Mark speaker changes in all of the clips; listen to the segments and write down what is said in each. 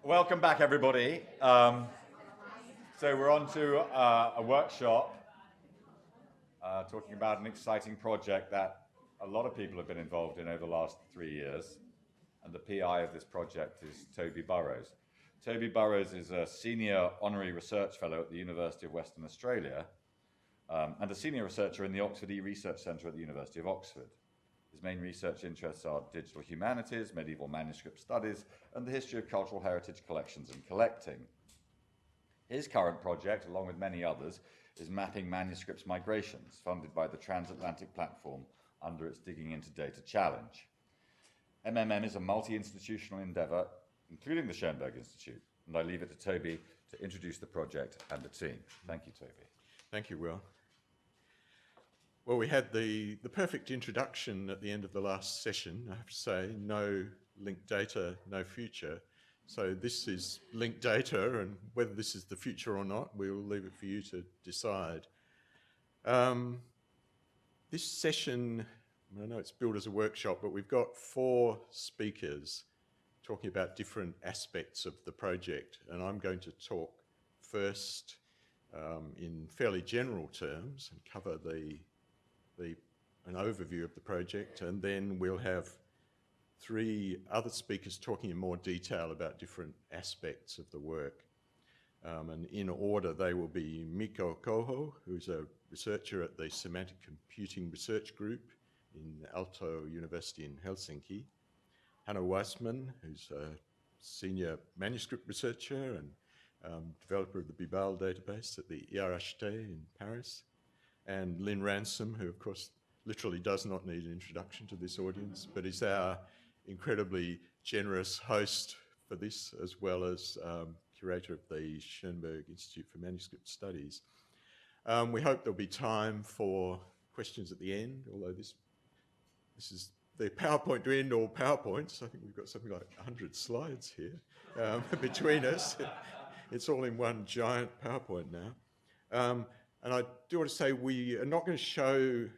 Speaker 1: Welcome back, everybody. So we're on to a workshop talking about an exciting project that a lot of people have been involved in over the last 3 years. And the PI of this project is Toby Burrows. Toby Burrows is a senior honorary research fellow at the University of Western Australia and a senior researcher in the Oxford E-Research Centre at the University of Oxford. His main research interests are digital humanities, medieval manuscript studies, and the history of cultural heritage collections and collecting. His current project, along with many others, is mapping Manuscript Migrations, funded by the Transatlantic Platform under its Digging into Data challenge. MMM is a multi-institutional endeavour, including the Schoenberg Institute, and I leave it to Toby to introduce the project and the team. Thank you, Toby.
Speaker 2: Thank you, Will. Well, we had the perfect introduction at the end of the last session, I have to say, no linked data, no future. So this is linked data, and whether this is the future or not, we'll leave it for you to decide. This session, I know it's billed as a workshop, but we've got 4 speakers talking about different aspects of the project, and I'm going to talk first in fairly general terms and cover an overview of the project, and then we'll have 3 other speakers talking in more detail about different aspects of the work. And in order, they will be Mikko Koho, who's a researcher at the Semantic Computing Research Group in Aalto University in Helsinki, Hanno Wijsman, who's a senior manuscript researcher and developer of the Bibal database at the Recherche in Paris, and Lynn Ransom, who of course literally does not need an introduction to this audience, but is our incredibly generous host for this, as well as curator of the Schoenberg Institute for Manuscript Studies. We hope there'll be time for questions at the end, although this is the PowerPoint to end all PowerPoints. I think we've got something like 100 slides here between us. It's all in one giant PowerPoint now. And I do want to say we are not going to show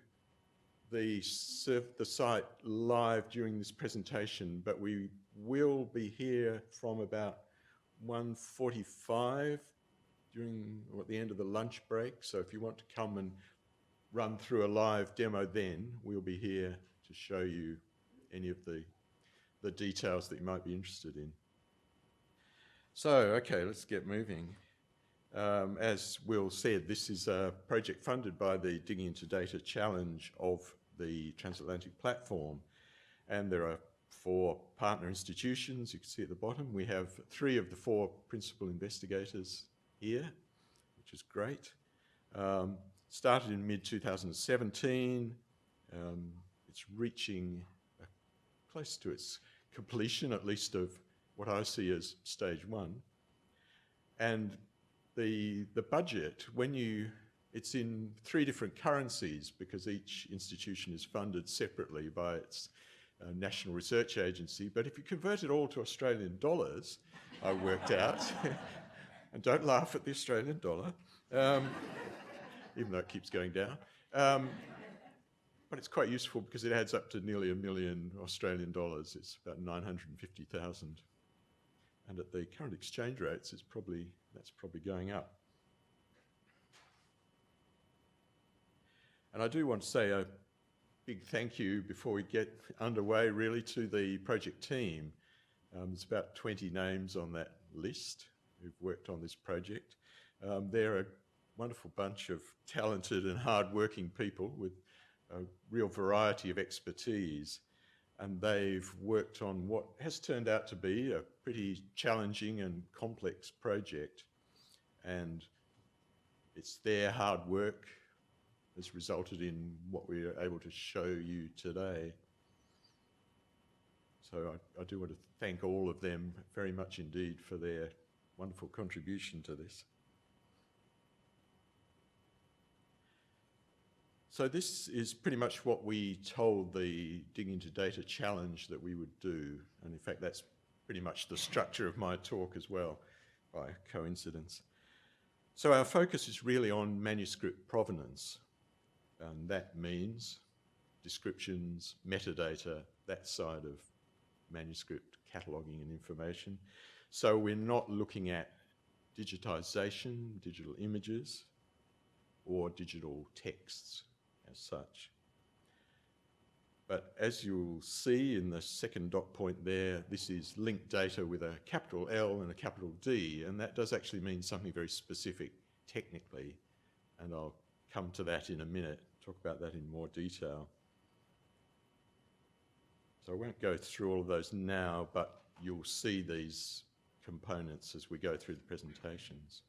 Speaker 2: the site live during this presentation, but we will be here from about 1:45 at the end of the lunch break. So if you want to come and run through a live demo then, we'll be here to show you any of the details that you might be interested in. So, okay, let's get moving. As Will said, this is a project funded by the Digging into Data challenge of the Transatlantic Platform, and there are 4 partner institutions. You can see at the bottom we have 3 of the 4 principal investigators here, which is great. Started in mid-2017. It's reaching close to its completion, at least of what I see as stage 1. And the budget, it's in 3 different currencies because each institution is funded separately by its national research agency. But if you convert it all to Australian dollars, I worked out, and don't laugh at the Australian dollar, even though it keeps going down. But it's quite useful because it adds up to nearly $1 million Australian dollars. It's about 950,000. And at the current exchange rates, that's probably going up. And I do want to say a big thank you before we get underway, really, to the project team. There's about 20 names on that list who've worked on this project. They're a wonderful bunch of talented and hard-working people with a real variety of expertise. And they've worked on what has turned out to be a pretty challenging and complex project. And it's their hard work has resulted in what we are able to show you today. So I do want to thank all of them very much indeed for their wonderful contribution to this. So this is pretty much what we told the Digging into Data challenge that we would do. And in fact, that's pretty much the structure of my talk as well, by coincidence. So our focus is really on manuscript provenance. And that means descriptions, metadata, that side of manuscript cataloguing and information. So we're not looking at digitization, digital images, or digital texts as such. But as you'll see in the second dot point there, this is linked data with a capital L and a capital D, and that does actually mean something very specific technically, and I'll come to that in a minute, talk about that in more detail. So I won't go through all of those now, but you'll see these components as we go through the presentations.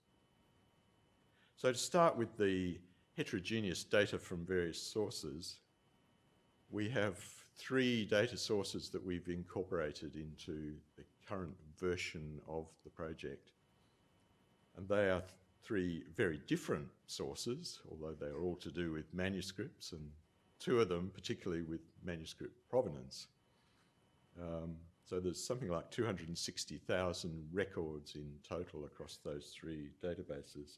Speaker 2: So to start with the heterogeneous data from various sources, we have 3 data sources that we've incorporated into the current version of the project. And they are 3 very different sources, although they are all to do with manuscripts, and 2 of them particularly with manuscript provenance. So there's something like 260,000 records in total across those 3 databases.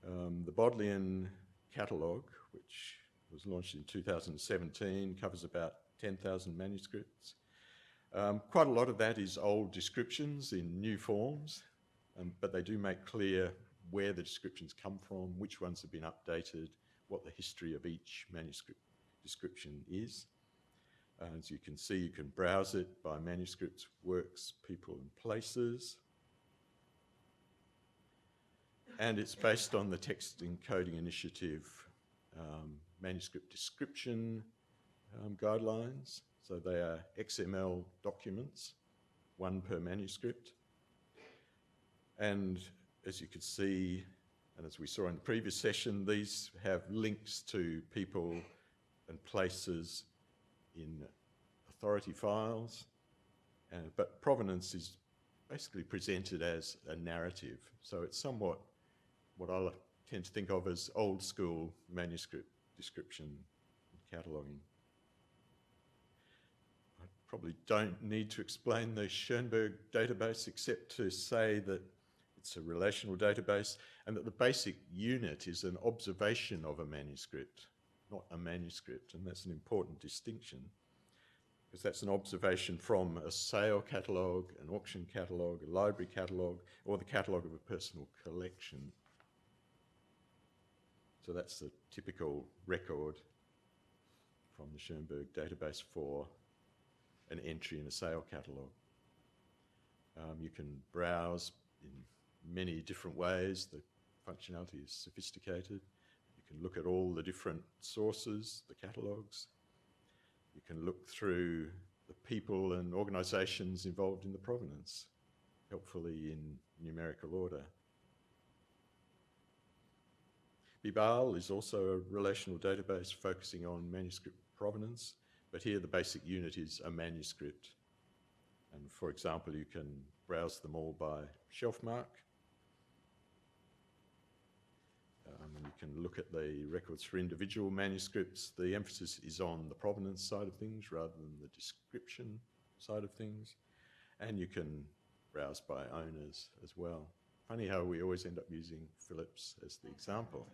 Speaker 2: The Bodleian catalogue, which was launched in 2017, covers about 10,000 manuscripts. Quite a lot of that is old descriptions in new forms, but they do make clear where the descriptions come from, which ones have been updated, what the history of each manuscript description is. As you can see, you can browse it by manuscripts, works, people and places. And it's based on the Text Encoding Initiative manuscript description guidelines. So they are XML documents, 1 per manuscript. And as you can see, and as we saw in the previous session, these have links to people and places in authority files. But provenance is basically presented as a narrative. So it's somewhat what I tend to think of as old school manuscript description and cataloguing. I probably don't need to explain the Schoenberg database except to say that it's a relational database and that the basic unit is an observation of a manuscript, not a manuscript, and that's an important distinction because that's an observation from a sale catalogue, an auction catalogue, a library catalogue, or the catalogue of a personal collection. So that's the typical record from the Schoenberg database for an entry in a sale catalogue. You can browse in many different ways. The functionality is sophisticated. You can look at all the different sources, the catalogues. You can look through the people and organisations involved in the provenance, helpfully in numerical order. Bibal is also a relational database focusing on manuscript provenance, but here the basic unit is a manuscript. And for example, you can browse them all by shelf mark. And you can look at the records for individual manuscripts. The emphasis is on the provenance side of things rather than the description side of things. And you can browse by owners as well. Funny how we always end up using Phillips as the example,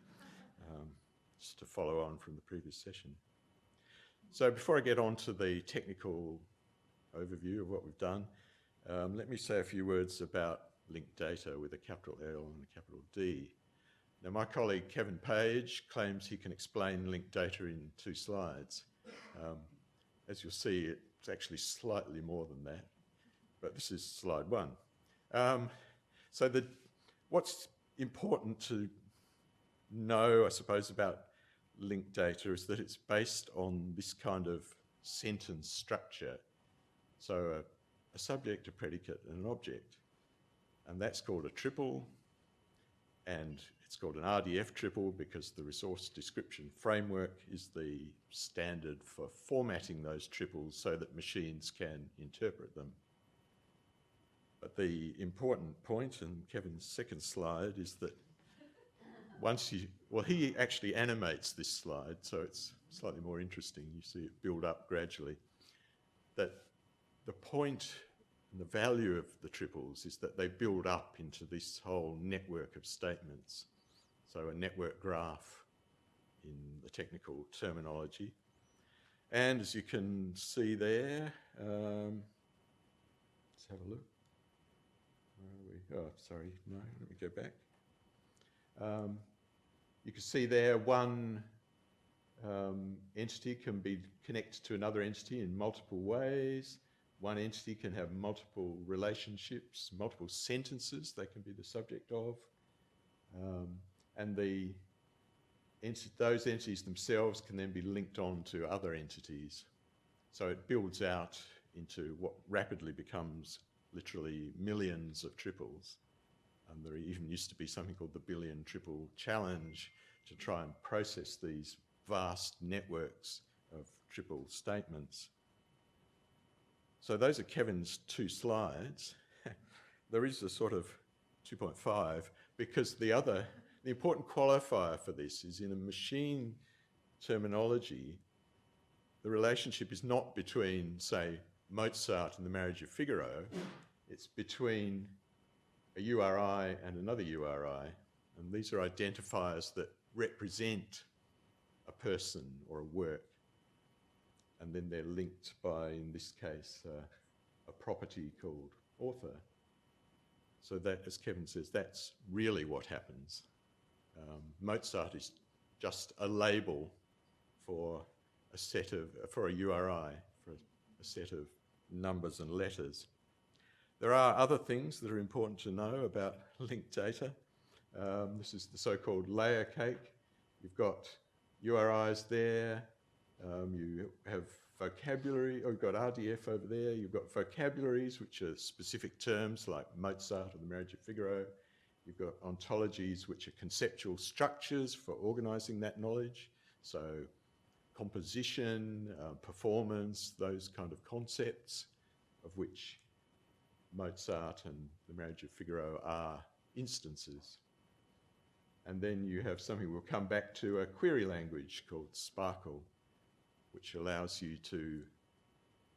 Speaker 2: just to follow on from the previous session. So before I get on to the technical overview of what we've done, let me say a few words about linked data with a capital L and a capital D. Now, my colleague Kevin Page claims he can explain linked data in 2 slides. As you'll see, it's actually slightly more than that, but this is slide 1. So what's important to know, I suppose, about linked data is that it's based on this kind of sentence structure. So a subject, a predicate, and an object. And that's called a triple, and it's called an RDF triple because the resource description framework is the standard for formatting those triples so that machines can interpret them. But the important point in Kevin's second slide is that he actually animates this slide, so it's slightly more interesting. You see it build up gradually. That the point and the value of the triples is that they build up into this whole network of statements. So a network graph in the technical terminology. And as you can see there, let's have a look. Where are we? Oh, sorry, no, let me go back. You can see there one entity can be connected to another entity in multiple ways. One entity can have multiple relationships, multiple sentences they can be the subject of. And those entities themselves can then be linked on to other entities. So it builds out into what rapidly becomes literally millions of triples. There even used to be something called the Billion Triple Challenge to try and process these vast networks of triple statements. So those are Kevin's 2 slides. There is a sort of 2.5 because the important qualifier for this is in a machine terminology, the relationship is not between, say, Mozart and the Marriage of Figaro, it's between a URI and another URI, and these are identifiers that represent a person or a work, and then they're linked by, in this case, a property called author. So that, as Kevin says, that's really what happens. Mozart is just a label for a set of, for a URI, for a set of numbers and letters. There are other things that are important to know about linked data. This is the so-called layer cake. You've got URIs there, you have vocabulary, or you've got RDF over there, you've got vocabularies, which are specific terms like Mozart or the Marriage of Figaro. You've got ontologies, which are conceptual structures for organizing that knowledge. So composition, performance, those kind of concepts, of which Mozart and the Marriage of Figaro are instances. And then you have something we'll come back to, a query language called Sparkle, which allows you to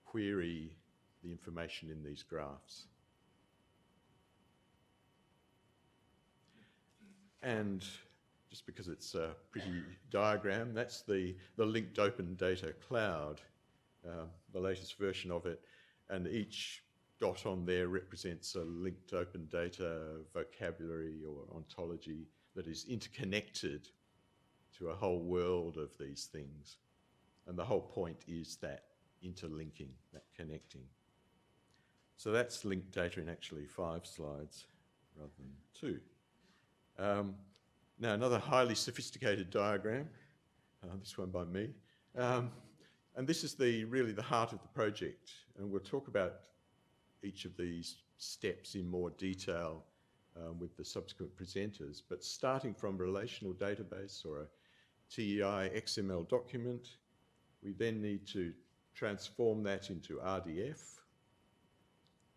Speaker 2: query the information in these graphs. And just because it's a pretty diagram, that's the linked open data cloud, the latest version of it, and each dot on there represents a linked open data vocabulary or ontology that is interconnected to a whole world of these things. And the whole point is that interlinking, that connecting. So that's linked data in actually 5 slides rather than 2. Now another highly sophisticated diagram, this one by me. And this is really the heart of the project. And we'll talk about each of these steps in more detail with the subsequent presenters. But starting from a relational database or a TEI XML document, we then need to transform that into RDF.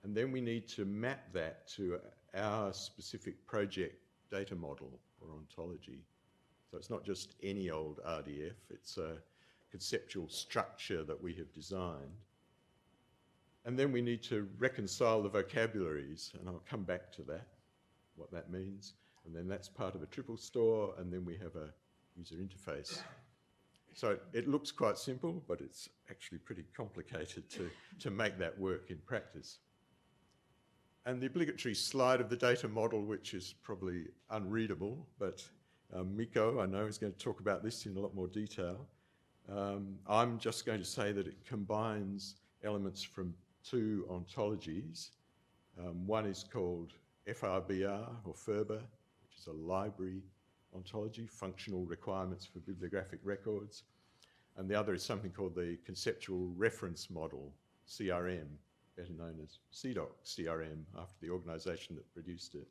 Speaker 2: And then we need to map that to our specific project data model or ontology. So it's not just any old RDF, it's a conceptual structure that we have designed. And then we need to reconcile the vocabularies, and I'll come back to that, what that means. And then that's part of a triple store, and then we have a user interface. So it looks quite simple, but it's actually pretty complicated to make that work in practice. And the obligatory slide of the data model, which is probably unreadable, but Mikko, I know, is going to talk about this in a lot more detail. I'm just going to say that it combines elements from 2 ontologies. One is called FRBR, or FRBR, which is a library ontology, functional requirements for bibliographic records. And the other is something called the Conceptual Reference Model, CRM, better known as CDOC CRM, after the organisation that produced it.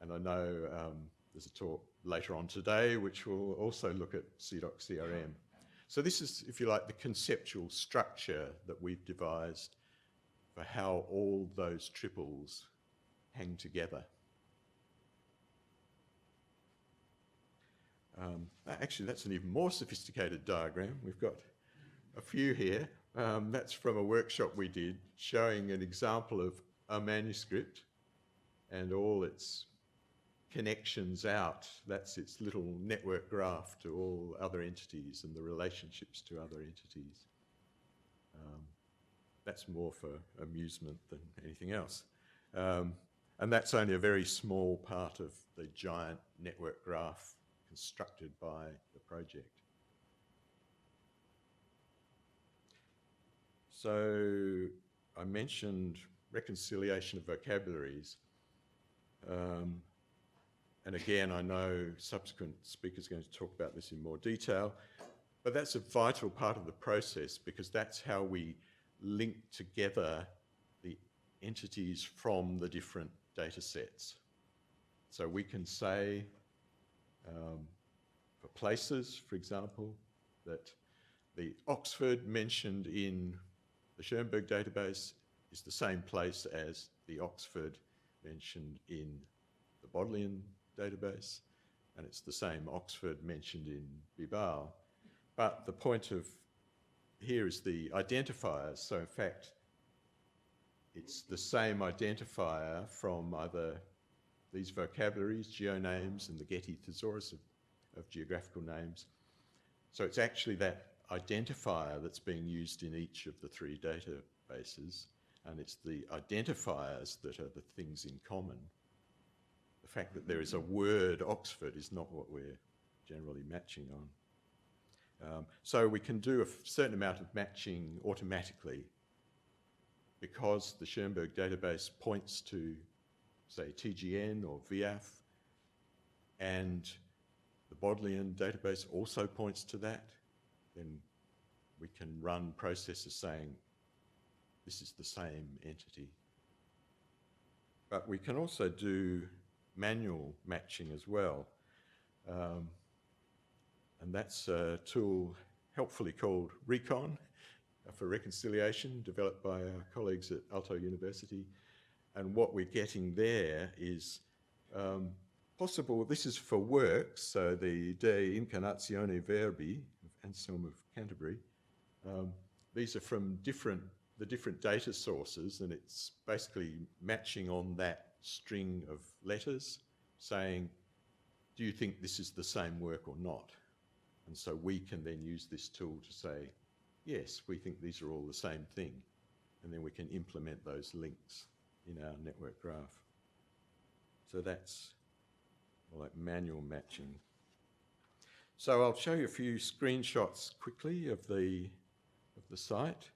Speaker 2: And I know there's a talk later on today which will also look at CDOC CRM. So this is, if you like, the conceptual structure that we've devised for how all those triples hang together. Actually, that's an even more sophisticated diagram. We've got a few here. That's from a workshop we did showing an example of a manuscript and all its connections out. That's its little network graph to all other entities and the relationships to other entities. that's more for amusement than anything else. And that's only a very small part of the giant network graph constructed by the project. So I mentioned reconciliation of vocabularies. And again, I know subsequent speakers are going to talk about this in more detail, but that's a vital part of the process because that's how we link together the entities from the different data sets. So we can say, for places, for example, that the Oxford mentioned in the Schoenberg database is the same place as the Oxford mentioned in the Bodleian database, and it's the same Oxford mentioned in Bilbao. But the point of here is the identifiers. So in fact, it's the same identifier from either these vocabularies, geonames, and the Getty thesaurus of geographical names. So it's actually that identifier that's being used in each of the three databases, and it's the identifiers that are the things in common. The fact that there is a word Oxford is not what we're generally matching on. So we can do a certain amount of matching automatically because the Schoenberg database points to, say, TGN or VIAF, and the Bodleian database also points to that. Then we can run processes saying this is the same entity. But we can also do manual matching as well. And that's a tool helpfully called Recon for reconciliation, developed by our colleagues at Aalto University. And what we're getting there is possible, this is for works, so the De Incarnatione Verbi of Anselm of Canterbury. These are from the different data sources, and it's basically matching on that string of letters, saying, do you think this is the same work or not? And so we can then use this tool to say, yes, we think these are all the same thing. And then we can implement those links in our network graph. So that's more like manual matching. So I'll show you a few screenshots quickly of the site.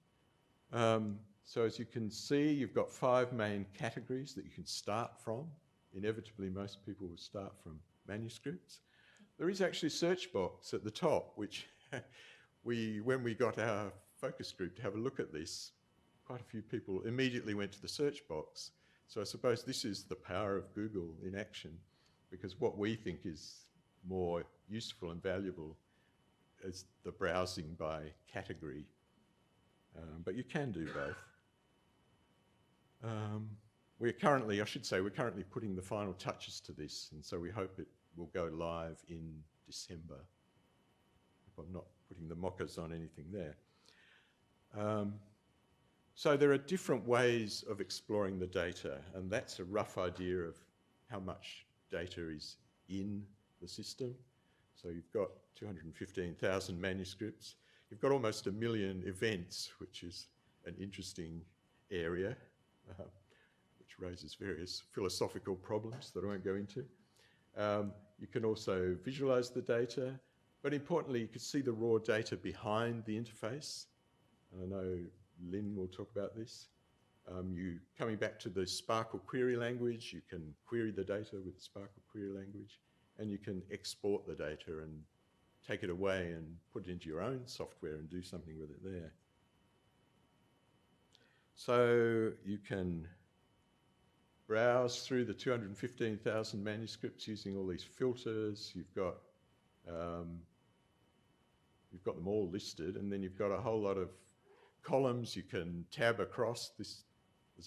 Speaker 2: So as you can see, you've got 5 main categories that you can start from. Inevitably, most people will start from manuscripts. There is actually a search box at the top, which when we got our focus group to have a look at this, quite a few people immediately went to the search box. So I suppose this is the power of Google in action, because what we think is more useful and valuable is the browsing by category. But you can do both. We're currently putting the final touches to this, and so we hope it will go live in December. If I'm not putting the mockers on anything there. So there are different ways of exploring the data, and that's a rough idea of how much data is in the system. So you've got 215,000 manuscripts. You've got almost 1 million events, which is an interesting area, which raises various philosophical problems that I won't go into. You can also visualize the data, but importantly, you can see the raw data behind the interface. And I know Lynn will talk about this. Coming back to the Sparkle query language, you can query the data with the Sparkle query language, and you can export the data and take it away and put it into your own software and do something with it there. So you can browse through the 215,000 manuscripts using all these filters. You've got them all listed, and then you've got a whole lot of columns you can tab across. There's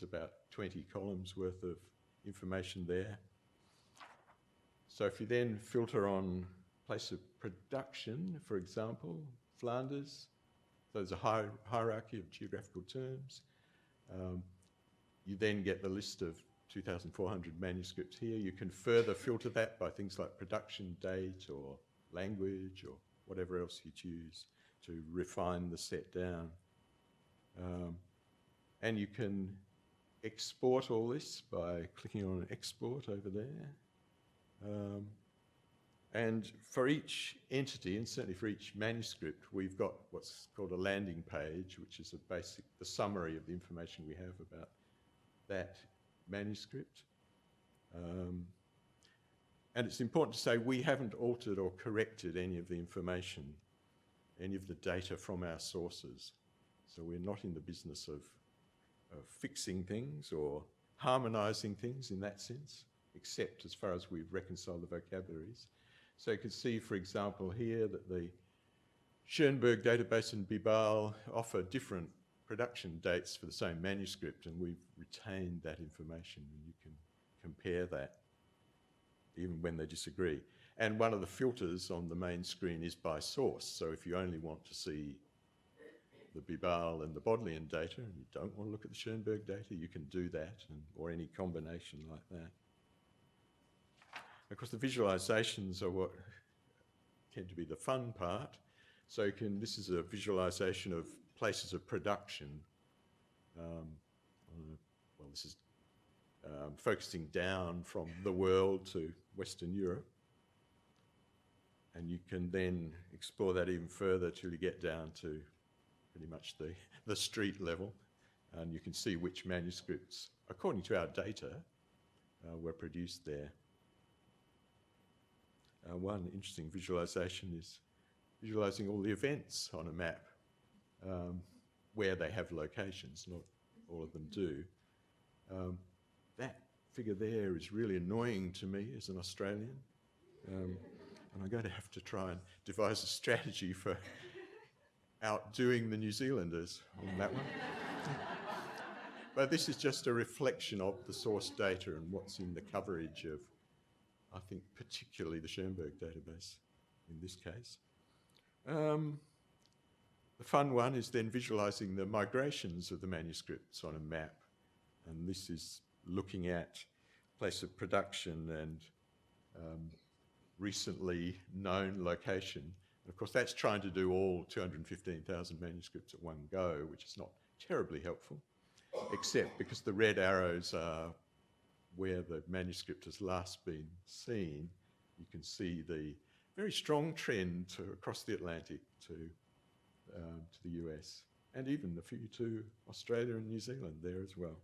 Speaker 2: about 20 columns worth of information there. So if you then filter on place of production, for example, Flanders, so there's a hierarchy of geographical terms. You then get the list of 2,400 manuscripts here. You can further filter that by things like production date or language or whatever else you choose to refine the set down. And you can export all this by clicking on export over there. And for each entity, and certainly for each manuscript, we've got what's called a landing page, which is the summary of the information we have about that manuscript. And it's important to say we haven't altered or corrected any of the information, any of the data from our sources. So we're not in the business of fixing things or harmonizing things in that sense, except as far as we've reconciled the vocabularies. So you can see, for example, here that the Schoenberg database and Bibal offer different production dates for the same manuscript, and we've retained that information, and you can compare that even when they disagree. And one of the filters on the main screen is by source. So if you only want to see the Bibal and the Bodleian data, and you don't want to look at the Schoenberg data, you can do that, or any combination like that. Of course, the visualizations are what tend to be the fun part. So this is a visualization of places of production. Well, this is focusing down from the world to Western Europe. And you can then explore that even further till you get down to pretty much the street level. And you can see which manuscripts, according to our data, were produced there. One interesting visualization is visualizing all the events on a map where they have locations. Not all of them do. That figure there is really annoying to me as an Australian. And I'm going to have to try and devise a strategy for outdoing the New Zealanders on that one. But this is just a reflection of the source data and what's in the coverage of, I think, particularly the Schoenberg database in this case. The fun one is then visualizing the migrations of the manuscripts on a map. And this is looking at place of production and recently known location. And of course, that's trying to do all 215,000 manuscripts at one go, which is not terribly helpful, except because the red arrows are where the manuscript has last been seen. You can see the very strong trend across the Atlantic to the US, and even a few to Australia and New Zealand there as well.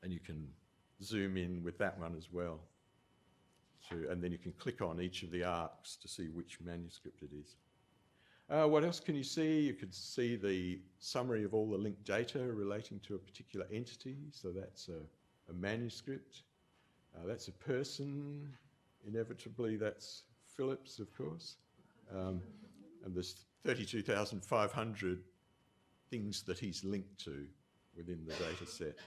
Speaker 2: And you can zoom in with that one as well. And then you can click on each of the arcs to see which manuscript it is. What else can you see? You can see the summary of all the linked data relating to a particular entity. So that's a manuscript. That's a person. Inevitably, that's Phillips, of course. And there's 32,500 things that he's linked to within the data set.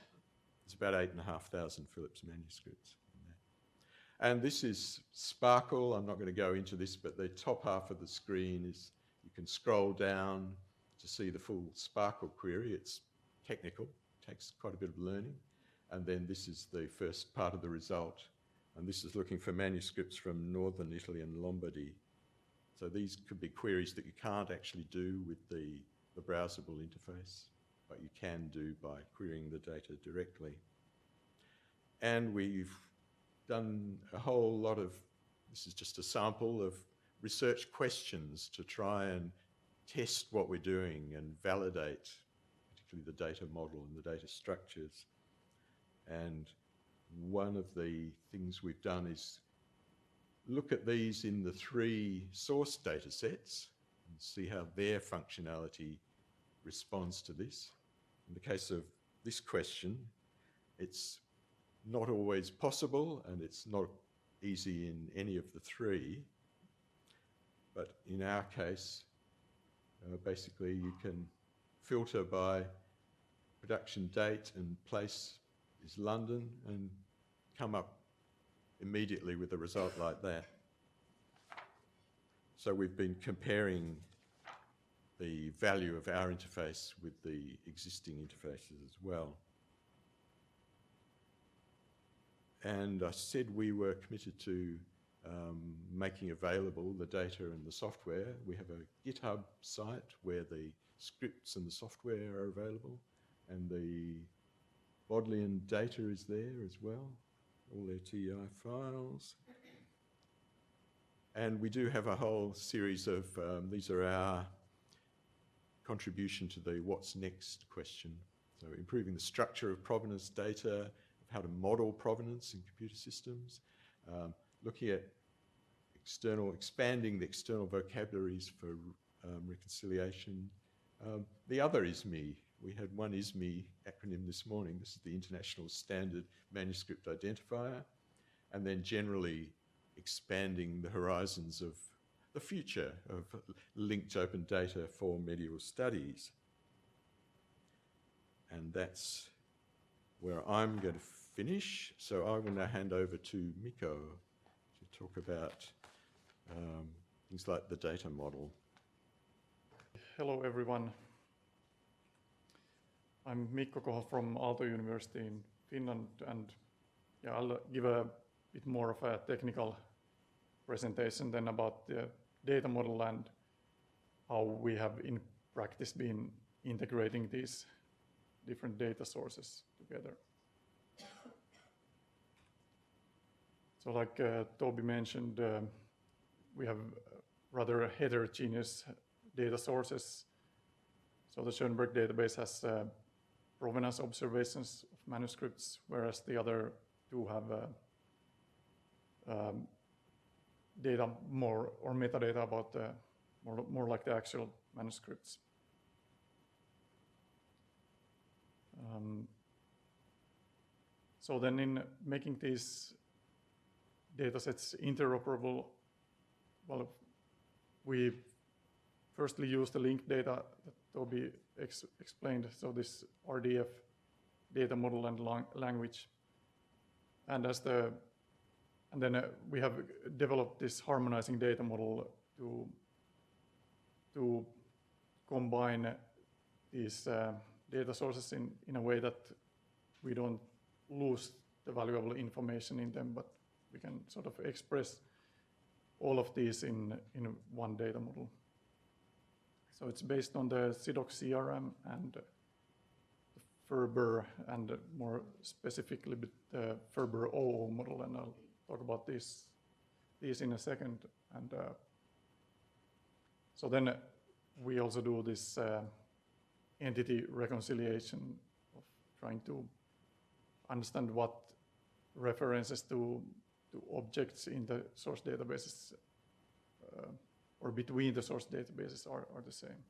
Speaker 2: It's about 8,500 Phillips manuscripts. And this is Sparkle. I'm not going to go into this, but the top half of the screen is, you can scroll down to see the full Sparkle query. It's technical, takes quite a bit of learning. And then this is the first part of the result. And this is looking for manuscripts from Northern Italy and Lombardy. So these could be queries that you can't actually do with the browsable interface, but you can do by querying the data directly. And we've done a whole lot of, this is just a sample of research questions to try and test what we're doing and validate, particularly the data model and the data structures. And one of the things we've done is look at these in the 3 source data sets and see how their functionality responds to this. In the case of this question, it's not always possible, and it's not easy in any of the 3. But in our case, basically you can filter by production date and place is London and come up immediately with a result like that. So we've been comparing the value of our interface with the existing interfaces as well. And I said we were committed to making available the data and the software. We have a GitHub site where the scripts and the software are available, and the Bodleian data is there as well, all their TI files. And we do have a whole series of, these are our contribution to the what's next question. So improving the structure of provenance data, of how to model provenance in computer systems, looking at expanding the external vocabularies for reconciliation. The other ISME, we had one ISME acronym this morning. This is the International Standard Manuscript Identifier. And then generally expanding the horizons of the future of linked open data for medieval studies. And that's where I'm going to finish. So I will now hand over to Mikko to talk about things like the data model.
Speaker 3: Hello everyone. I'm Mikko Koho from Aalto University in Finland, and yeah, I'll give a bit more of a technical presentation then about the data model and how we have in practice been integrating these different data sources together. So like Toby mentioned, we have rather heterogeneous data sources. So the Schoenberg database has provenance observations of manuscripts, whereas the other two have data more, or metadata about more like the actual manuscripts. So then in making these datasets interoperable, well, we firstly use the linked data that Toby explained, so this RDF data model and language. And then we have developed this harmonizing data model to combine these data sources in a way that we don't lose the valuable information in them, but we can sort of express all of these in one data model. So it's based on the CDOC CRM and the Ferber, and more specifically the Ferber OO model, and I'll talk about these in a second. And so then we also do this entity reconciliation of trying to understand what references to objects in the source databases or between the source databases are the same.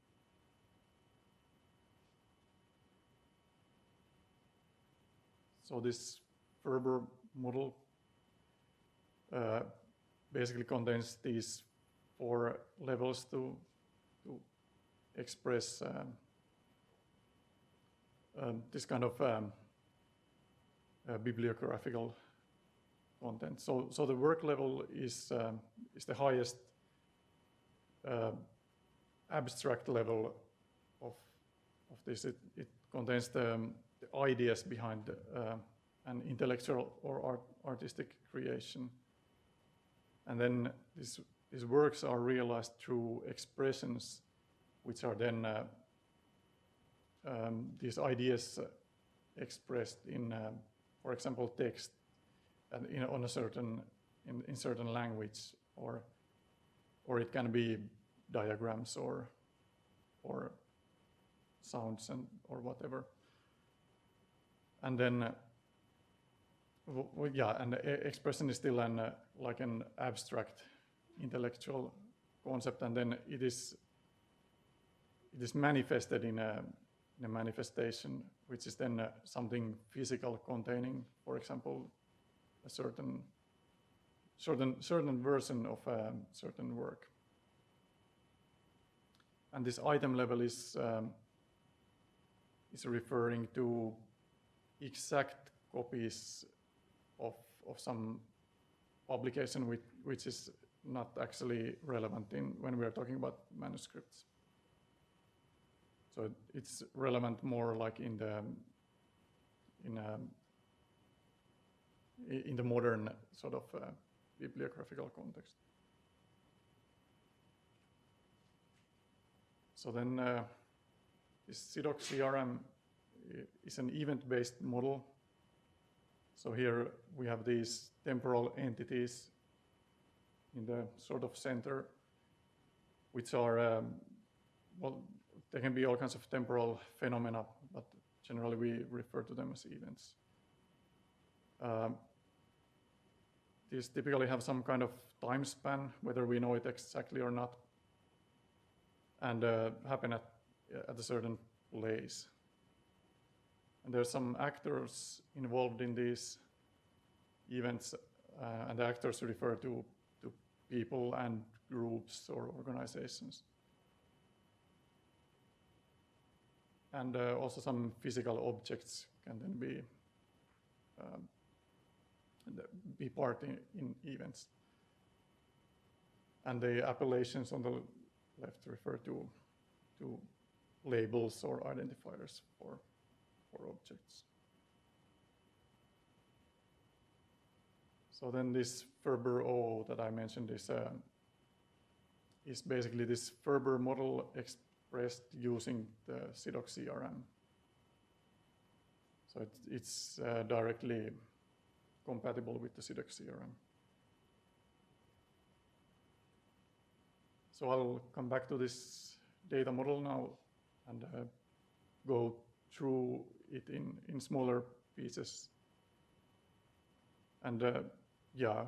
Speaker 3: So this Ferber model basically contains these 4 levels to express this kind of bibliographical content. So the work level is the highest abstract level of this. It contains the ideas behind an intellectual or artistic creation. And then these works are realized through expressions, which are then these ideas expressed in, for example, text and on a certain in certain language, or it can be diagrams or sounds or whatever. And then yeah, and expression is still like an abstract intellectual concept, and then it is manifested in a manifestation, which is then something physical containing, for example, a certain version of a certain work. And this item level is referring to exact copies of some publication which is not actually relevant when we are talking about manuscripts. So it's relevant more like in the modern sort of bibliographical context. So then this SIDOC CRM is an event-based model. So here we have these temporal entities in the sort of center, which are, well, there can be all kinds of temporal phenomena, but generally we refer to them as events. These typically have some kind of time span, whether we know it exactly or not, and happen at a certain place. And there's some actors involved in these events, and the actors refer to people and groups or organizations. And also some physical objects can then be part in events. And the appellations on the left refer to labels or identifiers for objects. So then this Ferber O that I mentioned is basically this Ferber model expressed using the SIDOC CRM. So it's directly compatible with the SIDOC CRM. So I'll come back to this data model now and go through it in smaller pieces. And yeah,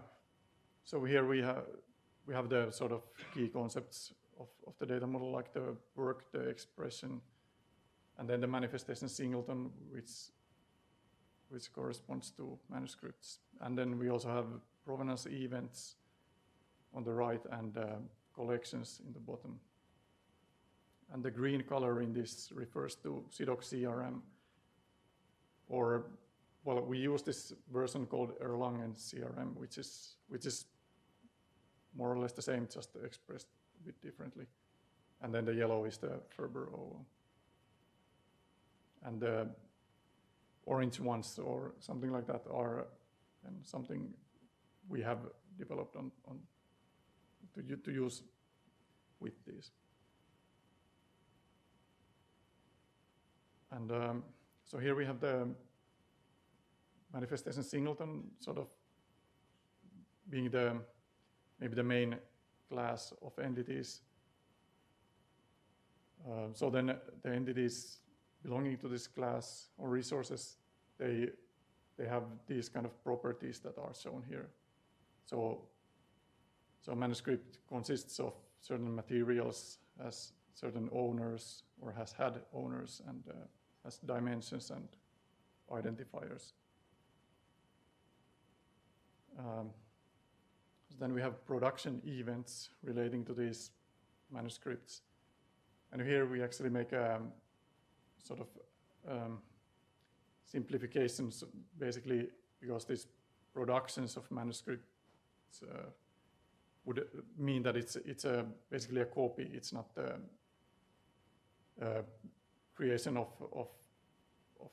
Speaker 3: so here we have the sort of key concepts of the data model, like the work, the expression, and then the manifestation singleton, which corresponds to manuscripts. And then we also have provenance events on the right and collections in the bottom. And the green color in this refers to SIDOC CRM, or, well, we use this version called Erlangen CRM, which is more or less the same, just expressed a bit differently. And then the yellow is the Ferber O. And the orange ones or something like that are something we have developed to use with these. And so here we have the manifestation singleton sort of being maybe the main class of entities. So then the entities belonging to this class or resources, they have these kind of properties that are shown here. So a manuscript consists of certain materials, has certain owners or has had owners, and has dimensions and identifiers. Then we have production events relating to these manuscripts. And here we actually make a sort of simplifications, basically, because these productions of manuscripts would mean that it's basically a copy. It's not the creation of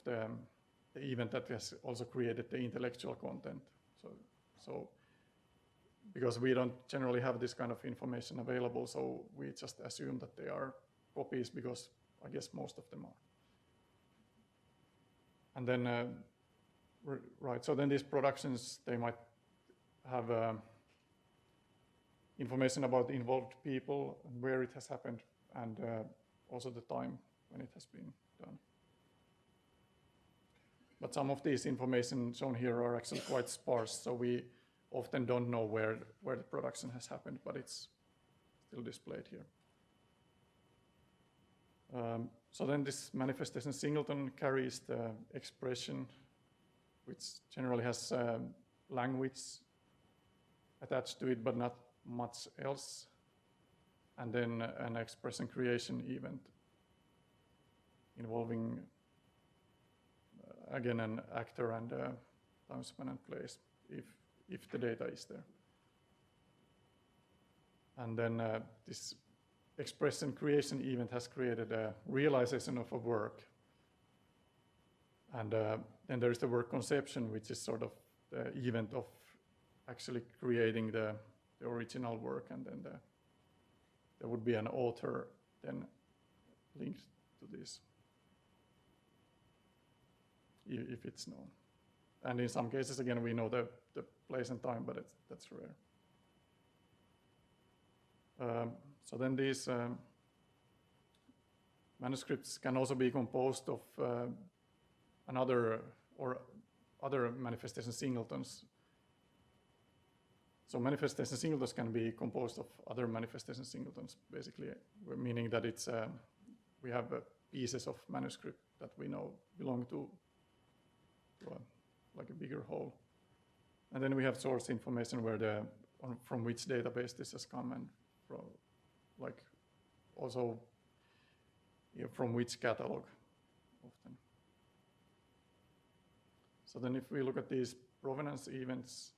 Speaker 3: the event that has also created the intellectual content. So because we don't generally have this kind of information available, so we just assume that they are copies, because I guess most of them are. And then, right, so then these productions, they might have information about the involved people and where it has happened, and also the time when it has been done. But some of these information shown here are actually quite sparse, so we often don't know where the production has happened, but it's still displayed here. So then this manifestation singleton carries the expression, which generally has language attached to it, but not much else. And then an expression creation event involving, again, an actor and time span and place, if the data is there. And then this expression creation event has created a realization of a work. And then there is the work conception, which is sort of the event of actually creating the original work, and then there would be an author then linked to this. if it's known. And in some cases, again, we know the place and time, but that's rare. So then these manuscripts can also be composed of other manifestation singletons. So manifestation singletons can be composed of other manifestation singletons, basically, meaning that it's we have pieces of manuscript that we know belong to like a bigger whole. And then we have source information where from which database this has come and from, like also from which catalog often. So then if we look at these provenance events,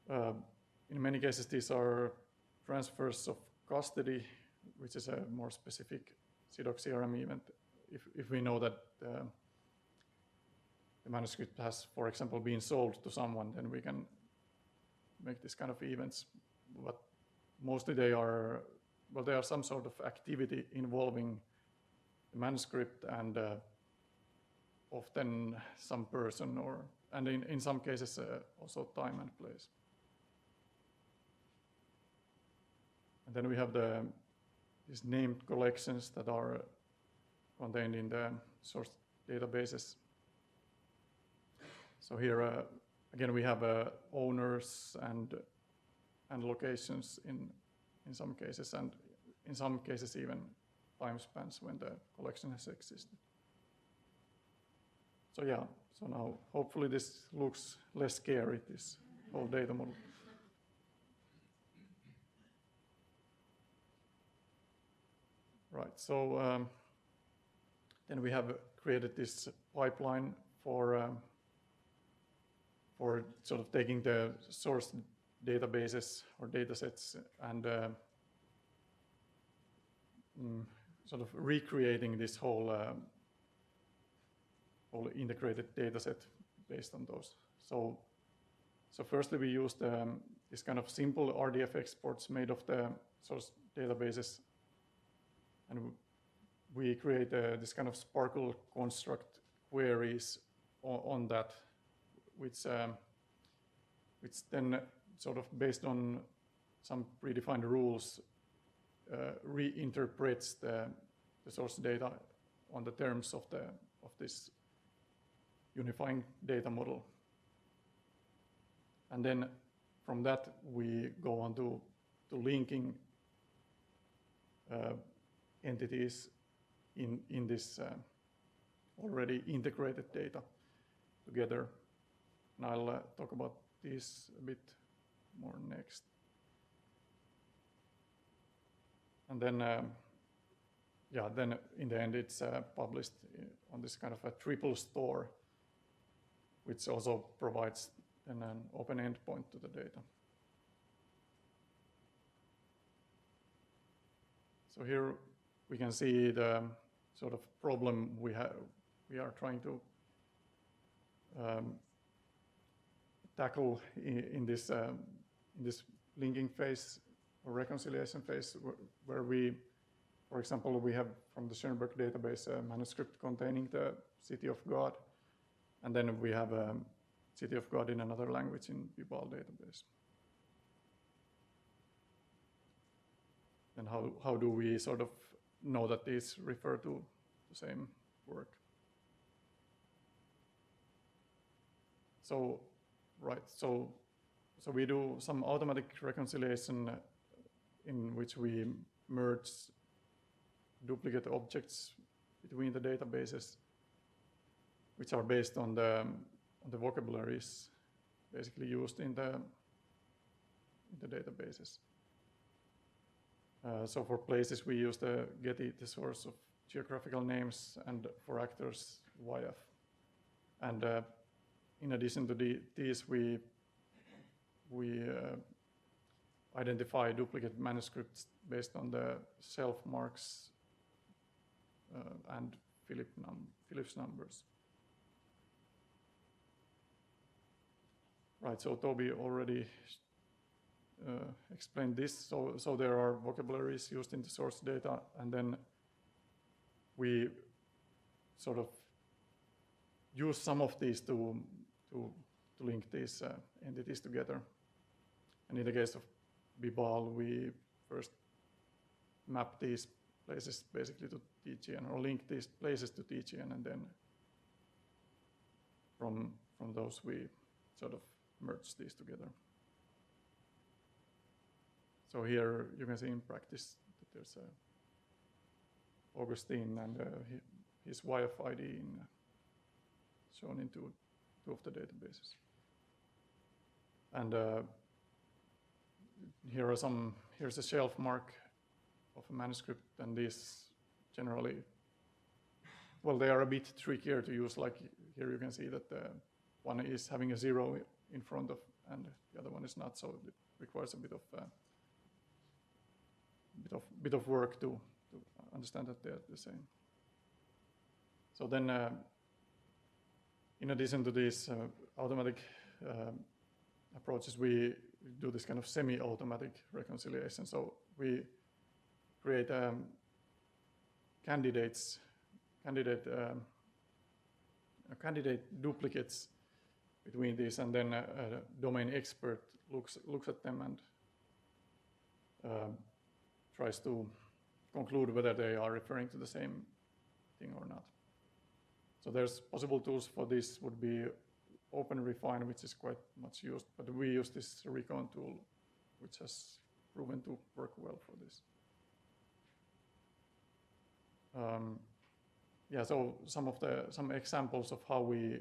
Speaker 3: in many cases these are transfers of custody, which is a more specific CDOC CRM event. If we know that the manuscript has, for example, been sold to someone, then we can make this kind of events. But mostly they are some sort of activity involving the manuscript and often some person, and in some cases also time and place. And then we have these named collections that are contained in the source databases. So here again we have owners and locations in some cases, and in some cases even time spans when the collection has existed. So yeah, so now hopefully this looks less scary, this whole data model. Right, so then we have created this pipeline for sort of taking the source databases or datasets and sort of recreating this whole integrated dataset based on those. So firstly we used this kind of simple RDF exports made of the source databases, and we create this kind of Sparkle construct queries on that, which then sort of based on some predefined rules reinterprets the source data on the terms of this unifying data model. And then from that we go on to linking entities in this already integrated data together. And I'll talk about this a bit more next. And then, then in the end it's published on this kind of a triple store, which also provides then an open endpoint to the data. So here we can see the sort of problem we are trying to tackle in this linking phase or reconciliation phase, where we, for example, we have from the Schoenberg database a manuscript containing the City of God, and then we have a City of God in another language in Bibal database. And how do we sort of know that these refer to the same work? So, right, so we do some automatic reconciliation in which we merge duplicate objects between the databases, which are based on the vocabularies basically used in the databases. So for places we use the Getty source of geographical names, and for actors YF. And in addition to these, we identify duplicate manuscripts based on the self marks and Phillips numbers. Right, so Toby already explained this. So there are vocabularies used in the source data, and then we sort of use some of these to link these entities together. And in the case of Bibal, we first map these places basically to TGN, or link these places to TGN, and then from those we sort of merge these together. So here you can see in practice that there's Augustine and his YFID shown in two of the databases. And here's a shelf mark of a manuscript, and these generally, well, they are a bit trickier to use. Like here you can see that one is having a 0 in front of, and the other one is not, so it requires a bit of work to understand that they're the same. So then, in addition to these automatic approaches, we do this kind of semi-automatic reconciliation. So we create candidate duplicates between these, and then a domain expert looks at them and tries to conclude whether they are referring to the same thing or not. So there's possible tools for this would be OpenRefine, which is quite much used, but we use this recon tool, which has proven to work well for this. Yeah, so some examples of how we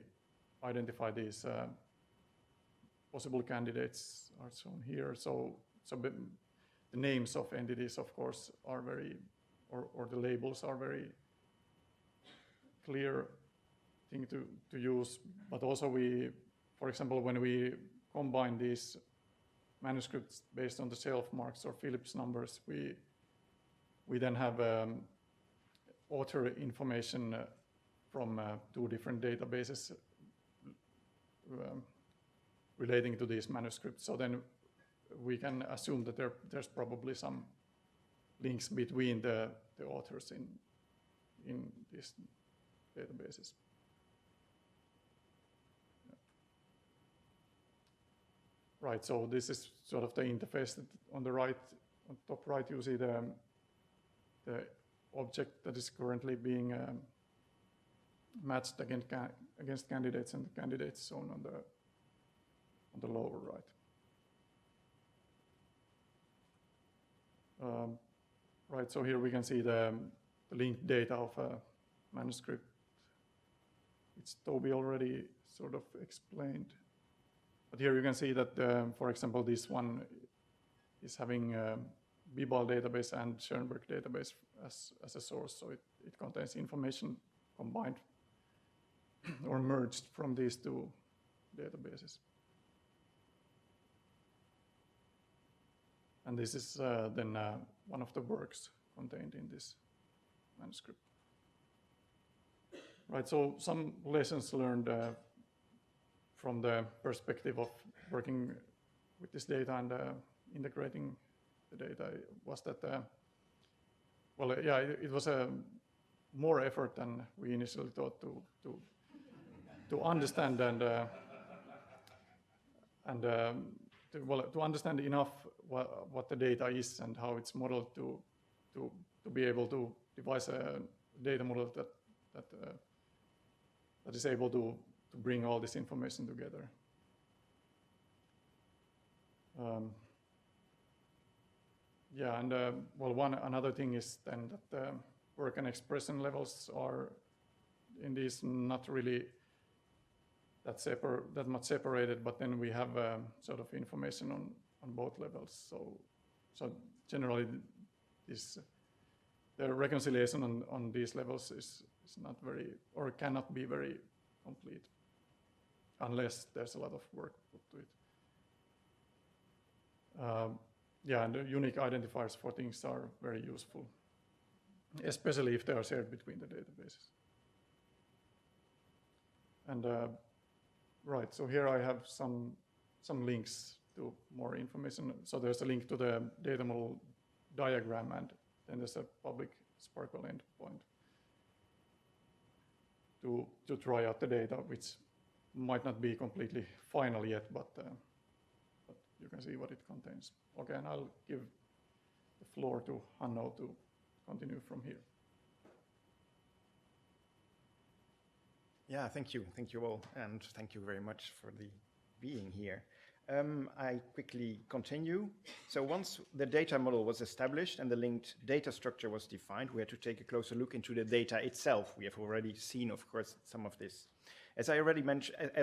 Speaker 3: identify these possible candidates are shown here. So the names of entities, of course, are very, or the labels are very clear thing to use. But also we, for example, when we combine these manuscripts based on the shelf marks or Phillips numbers, we then have author information from 2 different databases relating to these manuscripts. So then we can assume that there's probably some links between the authors in these databases. Yeah. Right, so this is sort of the interface that on the right, on top right, you see the object that is currently being matched against candidates, and the candidates shown on the lower right. Right, so here we can see the linked data of a manuscript, which Toby already sort of explained. But here you can see that, for example, this one is having Bibal database and Schoenberg database as a source, so it contains information combined or merged from these 2 databases. And this is then one of the works contained in this manuscript. Right, so some lessons learned from the perspective of working with this data and integrating the data was that, well, yeah, it was more effort than we initially thought to understand and to understand enough what the data is and how it's modeled to be able to devise a data model that is able to bring all this information together. Yeah, and well, another thing is then that the work and expression levels are in these not really that much separated, but then we have sort of information on both levels. So generally, the reconciliation on these levels is not very, or cannot be very complete, unless there's a lot of work put to it. Yeah, and the unique identifiers for things are very useful, especially if they are shared between the databases. And right, so here I have some links to more information. So there's a link to the data model diagram, and then there's a public SPARQL endpoint. to try out the data, which might not be completely final yet, but you can see what it contains. Okay, and I'll give the floor to Hanno to continue from here.
Speaker 4: Yeah, thank you all, and thank you very much for being here. I quickly continue. So once the data model was established and the linked data structure was defined, we had to take a closer look into the data itself. We have already seen, of course, some of this. As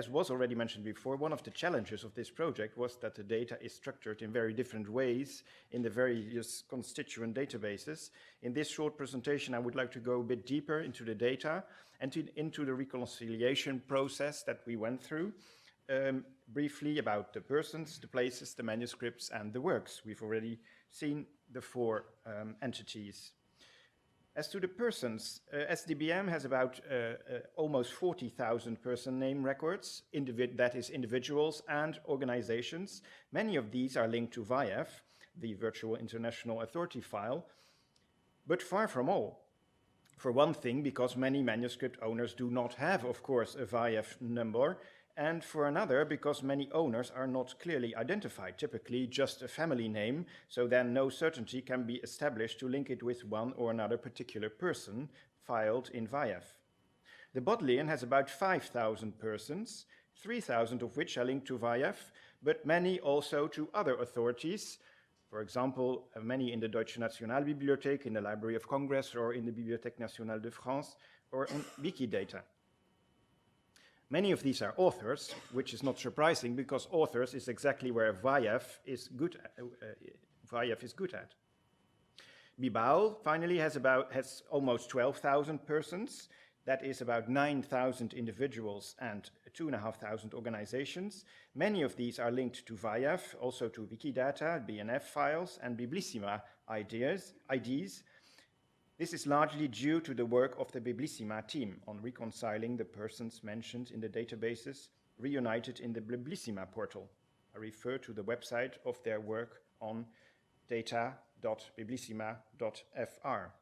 Speaker 4: was already mentioned before, one of the challenges of this project was that the data is structured in very different ways in the various constituent databases. In this short presentation, I would like to go a bit deeper into the data and into the reconciliation process that we went through. Briefly about the persons, the places, the manuscripts, and the works. We've already seen the four entities. As to the persons, SDBM has about almost 40,000 person name records, that is individuals and organizations. Many of these are linked to VIAF, the Virtual International Authority file, but far from all. For one thing, because many manuscript owners do not have, of course, a VIAF number, and for another, because many owners are not clearly identified, typically just a family name, so then no certainty can be established to link it with one or another particular person filed in VIAF. The Bodleian has about 5,000 persons, 3,000 of which are linked to VIAF, but many also to other authorities, for example, many in the Deutsche Nationalbibliothek, in the Library of Congress, or in the Bibliothèque Nationale de France, or in Wikidata. Many of these are authors, which is not surprising because authors is exactly where VIAF is good at. Bibal finally has almost 12,000 persons. That is about 9,000 individuals and 2,500 organizations. Many of these are linked to VIAF, also to Wikidata, BNF files, and Biblissima IDs. This is largely due to the work of the Biblissima team on reconciling the persons mentioned in the databases reunited in the Biblissima portal. I refer to the website of their work on data.biblissima.fr.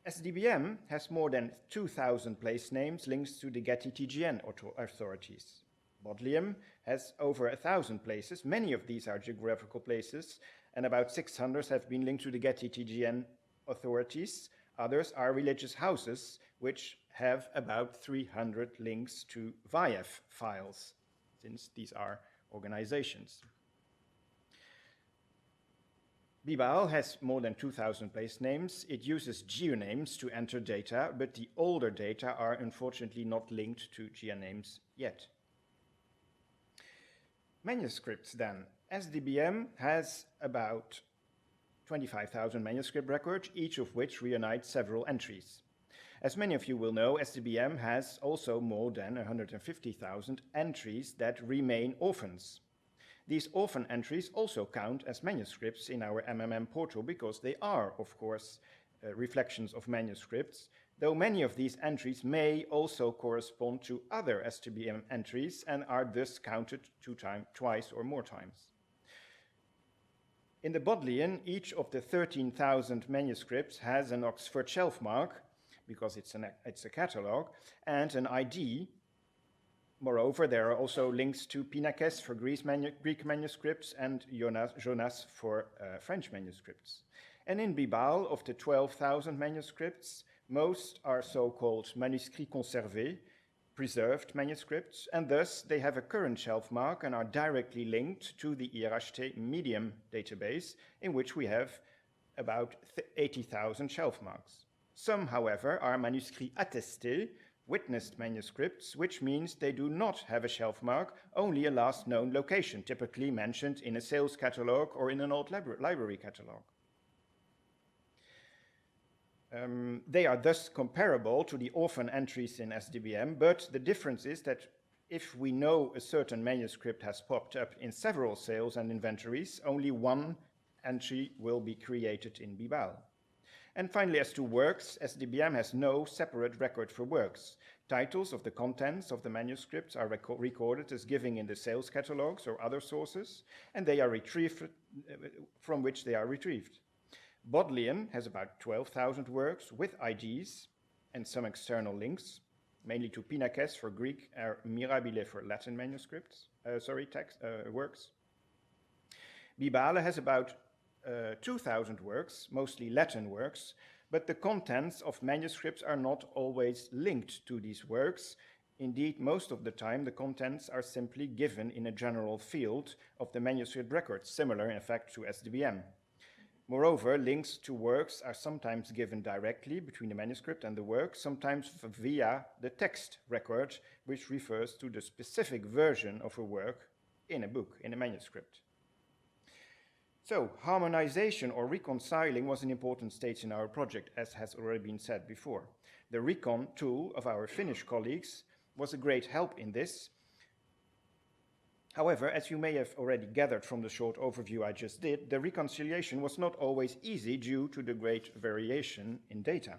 Speaker 4: SDBM has more than 2,000 place names linked to the Getty TGN authorities. Bodleian has over 1,000 places. Many of these are geographical places, and about 600 have been linked to the Getty TGN authorities. Others are religious houses, which have about 300 links to VIAF files, since these are organizations. Bibal has more than 2,000 place names. It uses geonames to enter data, but the older data are unfortunately not linked to geonames yet. Manuscripts then. SDBM has about 25,000 manuscript records, each of which reunites several entries. As many of you will know, SDBM has also more than 150,000 entries that remain orphans. These orphan entries also count as manuscripts in our MMM portal because they are, of course, reflections of manuscripts, though many of these entries may also correspond to other SDBM entries and are thus counted twice or more times. In the Bodleian, each of the 13,000 manuscripts has an Oxford shelf mark, because it's a catalog, and an ID. Moreover, there are also links to Pinakes for Greek manuscripts and Jonas for French manuscripts. And in Bibal, of the 12,000 manuscripts, most are so-called manuscrits conservés, preserved manuscripts, and thus they have a current shelf mark and are directly linked to the IRHT Medium database, in which we have about 80,000 shelf marks. Some, however, are manuscrits attestés, witnessed manuscripts, which means they do not have a shelf mark, only a last known location, typically mentioned in a sales catalog or in an old library catalog. They are thus comparable to the orphan entries in SDBM, but the difference is that if we know a certain manuscript has popped up in several sales and inventories, only one entry will be created in Bibal. And finally, as to works, SDBM has no separate record for works. Titles of the contents of the manuscripts are recorded as giving in the sales catalogs or other sources, and they are retrieved from which they are retrieved. Bodleian has about 12,000 works with IDs, and some external links, mainly to Pinakes for Greek or Mirabile for Latin manuscripts, works. Bibale has about 2,000 works, mostly Latin works, but the contents of manuscripts are not always linked to these works. Indeed, most of the time, the contents are simply given in a general field of the manuscript records, similar, in fact, to SDBM. Moreover, links to works are sometimes given directly between the manuscript and the work, sometimes via the text record, which refers to the specific version of a work in a book, in a manuscript. So, harmonization or reconciling was an important stage in our project, as has already been said before. The recon tool of our Finnish colleagues was a great help in this. However, as you may have already gathered from the short overview I just did, the reconciliation was not always easy due to the great variation in data.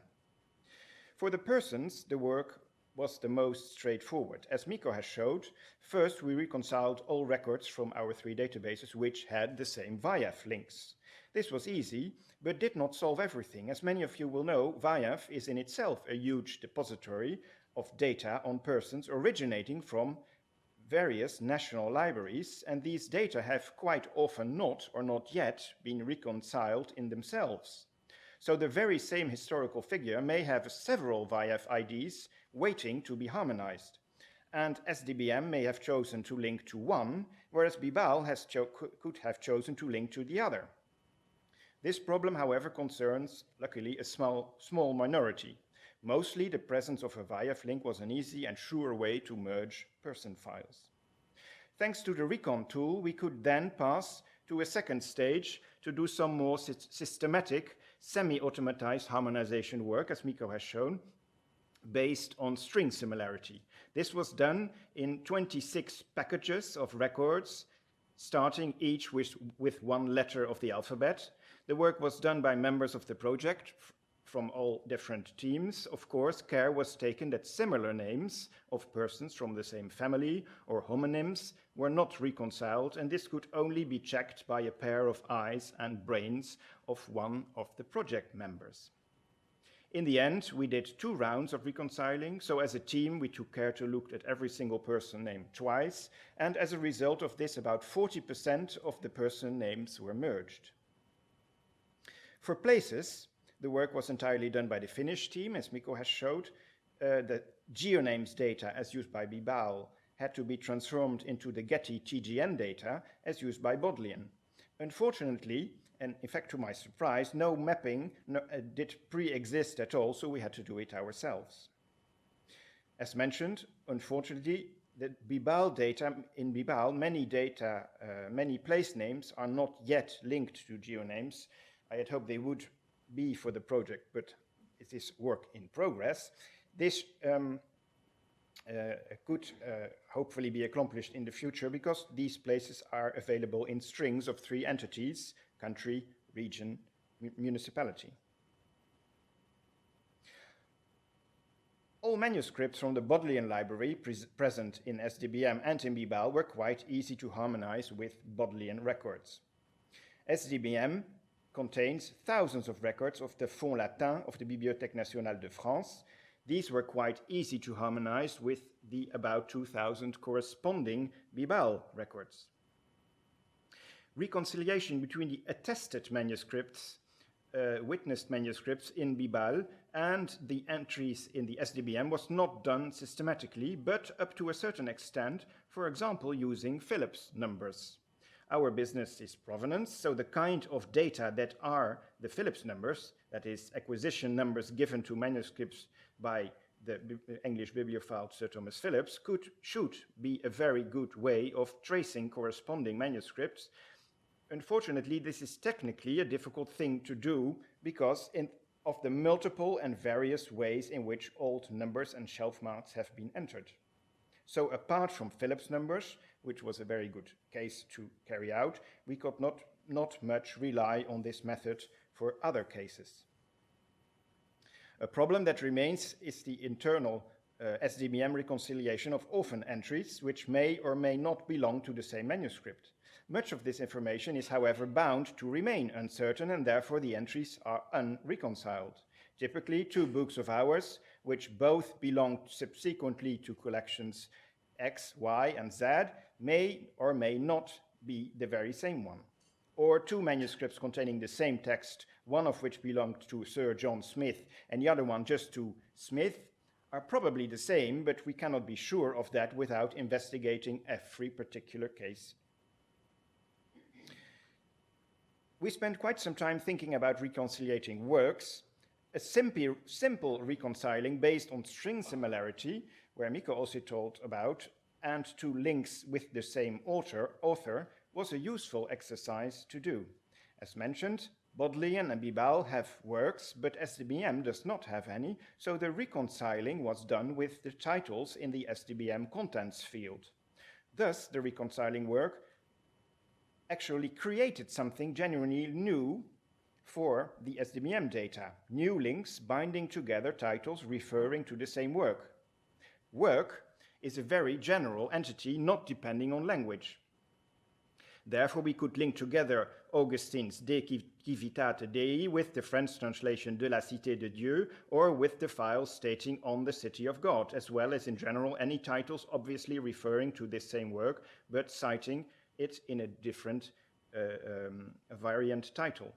Speaker 4: For the persons, the work was the most straightforward. As Mikko has showed, first we reconciled all records from our 3 databases which had the same VIAF links. This was easy, but did not solve everything. As many of you will know, VIAF is in itself a huge depository of data on persons originating from various national libraries, and these data have quite often not, or not yet, been reconciled in themselves. So the very same historical figure may have several VIAF IDs waiting to be harmonized. And SDBM may have chosen to link to one, whereas Bibal could have chosen to link to the other. This problem, however, concerns, luckily, a small minority. Mostly, the presence of a VIAF link was an easy and sure way to merge person files. Thanks to the recon tool, we could then pass to a second stage to do some more systematic, semi-automatized harmonization work, as Mikko has shown, based on string similarity. This was done in 26 packages of records, starting each with one letter of the alphabet. The work was done by members of the project from all different teams. Of course, care was taken that similar names of persons from the same family or homonyms were not reconciled, and this could only be checked by a pair of eyes and brains of one of the project members. In the end, we did 2 rounds of reconciling, so as a team we took care to look at every single person name twice, and as a result of this, about 40% of the person names were merged. For places, the work was entirely done by the Finnish team, as Mikko has showed. The geonames data, as used by Bibal, had to be transformed into the Getty TGN data, as used by Bodleian. Unfortunately, and in fact to my surprise, no mapping did pre-exist at all, so we had to do it ourselves. As mentioned, unfortunately, the Bibal data, in Bibal, many place names are not yet linked to geonames. I had hoped they would be for the project, but it is work in progress. This could hopefully be accomplished in the future because these places are available in strings of 3 entities: country, region, municipality. All manuscripts from the Bodleian library present in SDBM and in Bibal were quite easy to harmonize with Bodleian records. SDBM contains thousands of records of the Fonds Latin of the Bibliothèque Nationale de France. These were quite easy to harmonize with the about 2,000 corresponding Bibal records. Reconciliation between the attested manuscripts, witnessed manuscripts in Bibal and the entries in the SDBM was not done systematically, but up to a certain extent, for example, using Phillips numbers. Our business is provenance, so the kind of data that are the Phillips numbers, that is, acquisition numbers given to manuscripts by the English bibliophile Sir Thomas Phillips, should be a very good way of tracing corresponding manuscripts. Unfortunately, this is technically a difficult thing to do because of the multiple and various ways in which old numbers and shelf marks have been entered. So apart from Phillips numbers, which was a very good case to carry out, we could not much rely on this method for other cases. A problem that remains is the internal SDBM reconciliation of orphan entries, which may or may not belong to the same manuscript. Much of this information is, however, bound to remain uncertain, and therefore the entries are unreconciled. Typically, 2 books of ours which both belong subsequently to collections X, Y, and Z, may or may not be the very same one. Or two manuscripts containing the same text, one of which belonged to Sir John Smith and the other one just to Smith, are probably the same, but we cannot be sure of that without investigating every particular case. We spent quite some time thinking about reconciliating works, a simple reconciling based on string similarity, where Mikko also told about, and to links with the same author was a useful exercise to do. As mentioned, Bodleian and Bibal have works, but SDBM does not have any, so the reconciling was done with the titles in the SDBM contents field. Thus, the reconciling work actually created something genuinely new for the SDBM data, new links binding together titles referring to the same work. Work is a very general entity not depending on language. Therefore, we could link together Augustine's De Civitate Dei with the French translation de la Cité de Dieu, or with the files stating on the City of God, as well as in general any titles obviously referring to this same work, but citing it in a different variant title.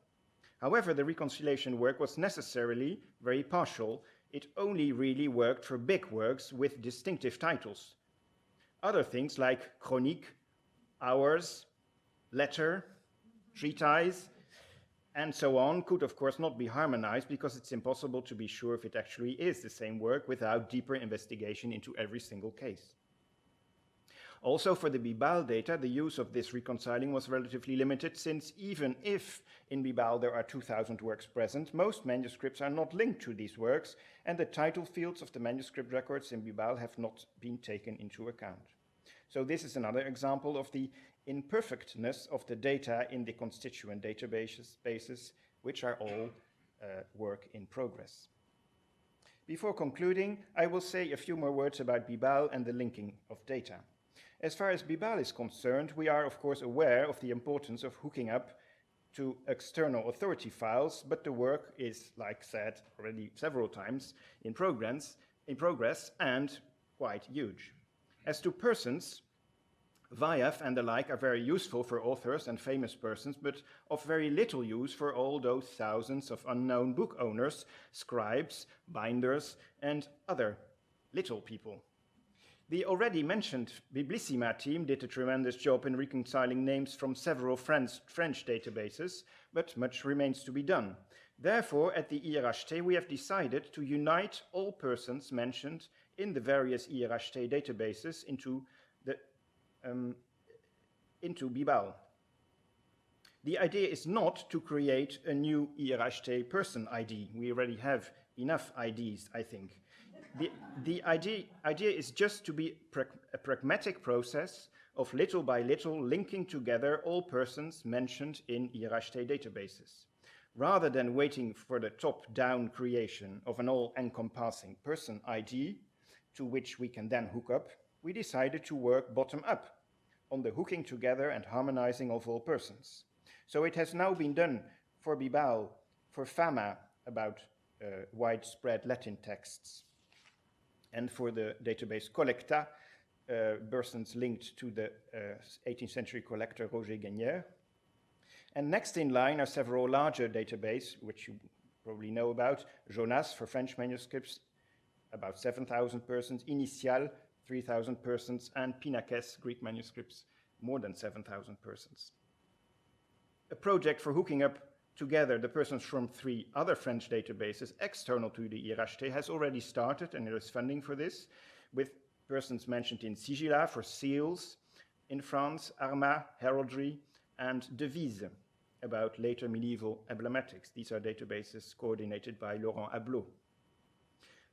Speaker 4: However, the reconciliation work was necessarily very partial. It only really worked for big works with distinctive titles. Other things like chronique, hours, letter, treatise, and so on could of course not be harmonized because it's impossible to be sure if it actually is the same work without deeper investigation into every single case. Also, for the Bibal data, the use of this reconciling was relatively limited, since even if in Bibal there are 2,000 works present, most manuscripts are not linked to these works, and the title fields of the manuscript records in Bibal have not been taken into account. So this is another example of the imperfectness of the data in the constituent databases, which are all work in progress. Before concluding, I will say a few more words about Bibal and the linking of data. As far as Bibal is concerned, we are of course aware of the importance of hooking up to external authority files, but the work is, like said already several times, in progress and quite huge. As to persons, VIAF and the like are very useful for authors and famous persons, but of very little use for all those thousands of unknown book owners, scribes, binders, and other little people. The already mentioned Biblissima team did a tremendous job in reconciling names from several French databases, but much remains to be done. Therefore, at the IRHT, we have decided to unite all persons mentioned in the various IRHT databases into Bibal. The idea is not to create a new IRHT person ID. We already have enough IDs, I think. The idea is just to be a pragmatic process of little by little linking together all persons mentioned in IRHT databases. Rather than waiting for the top-down creation of an all-encompassing person ID, to which we can then hook up, we decided to work bottom-up on the hooking together and harmonizing of all persons. So it has now been done for Bibal, for Fama, about widespread Latin texts, and for the database Collecta, persons linked to the 18th century collector Roger Guignard. And next in line are several larger databases, which you probably know about. Jonas for French manuscripts, about 7,000 persons. Initial, 3,000 persons. And Pinakes, Greek manuscripts, more than 7,000 persons. A project for hooking up together the persons from 3 other French databases external to the IRHT has already started, and there is funding for this, with persons mentioned in Sigilla for seals in France, Arma, heraldry, and Devise, about later medieval emblematics. These are databases coordinated by Laurent Ablot.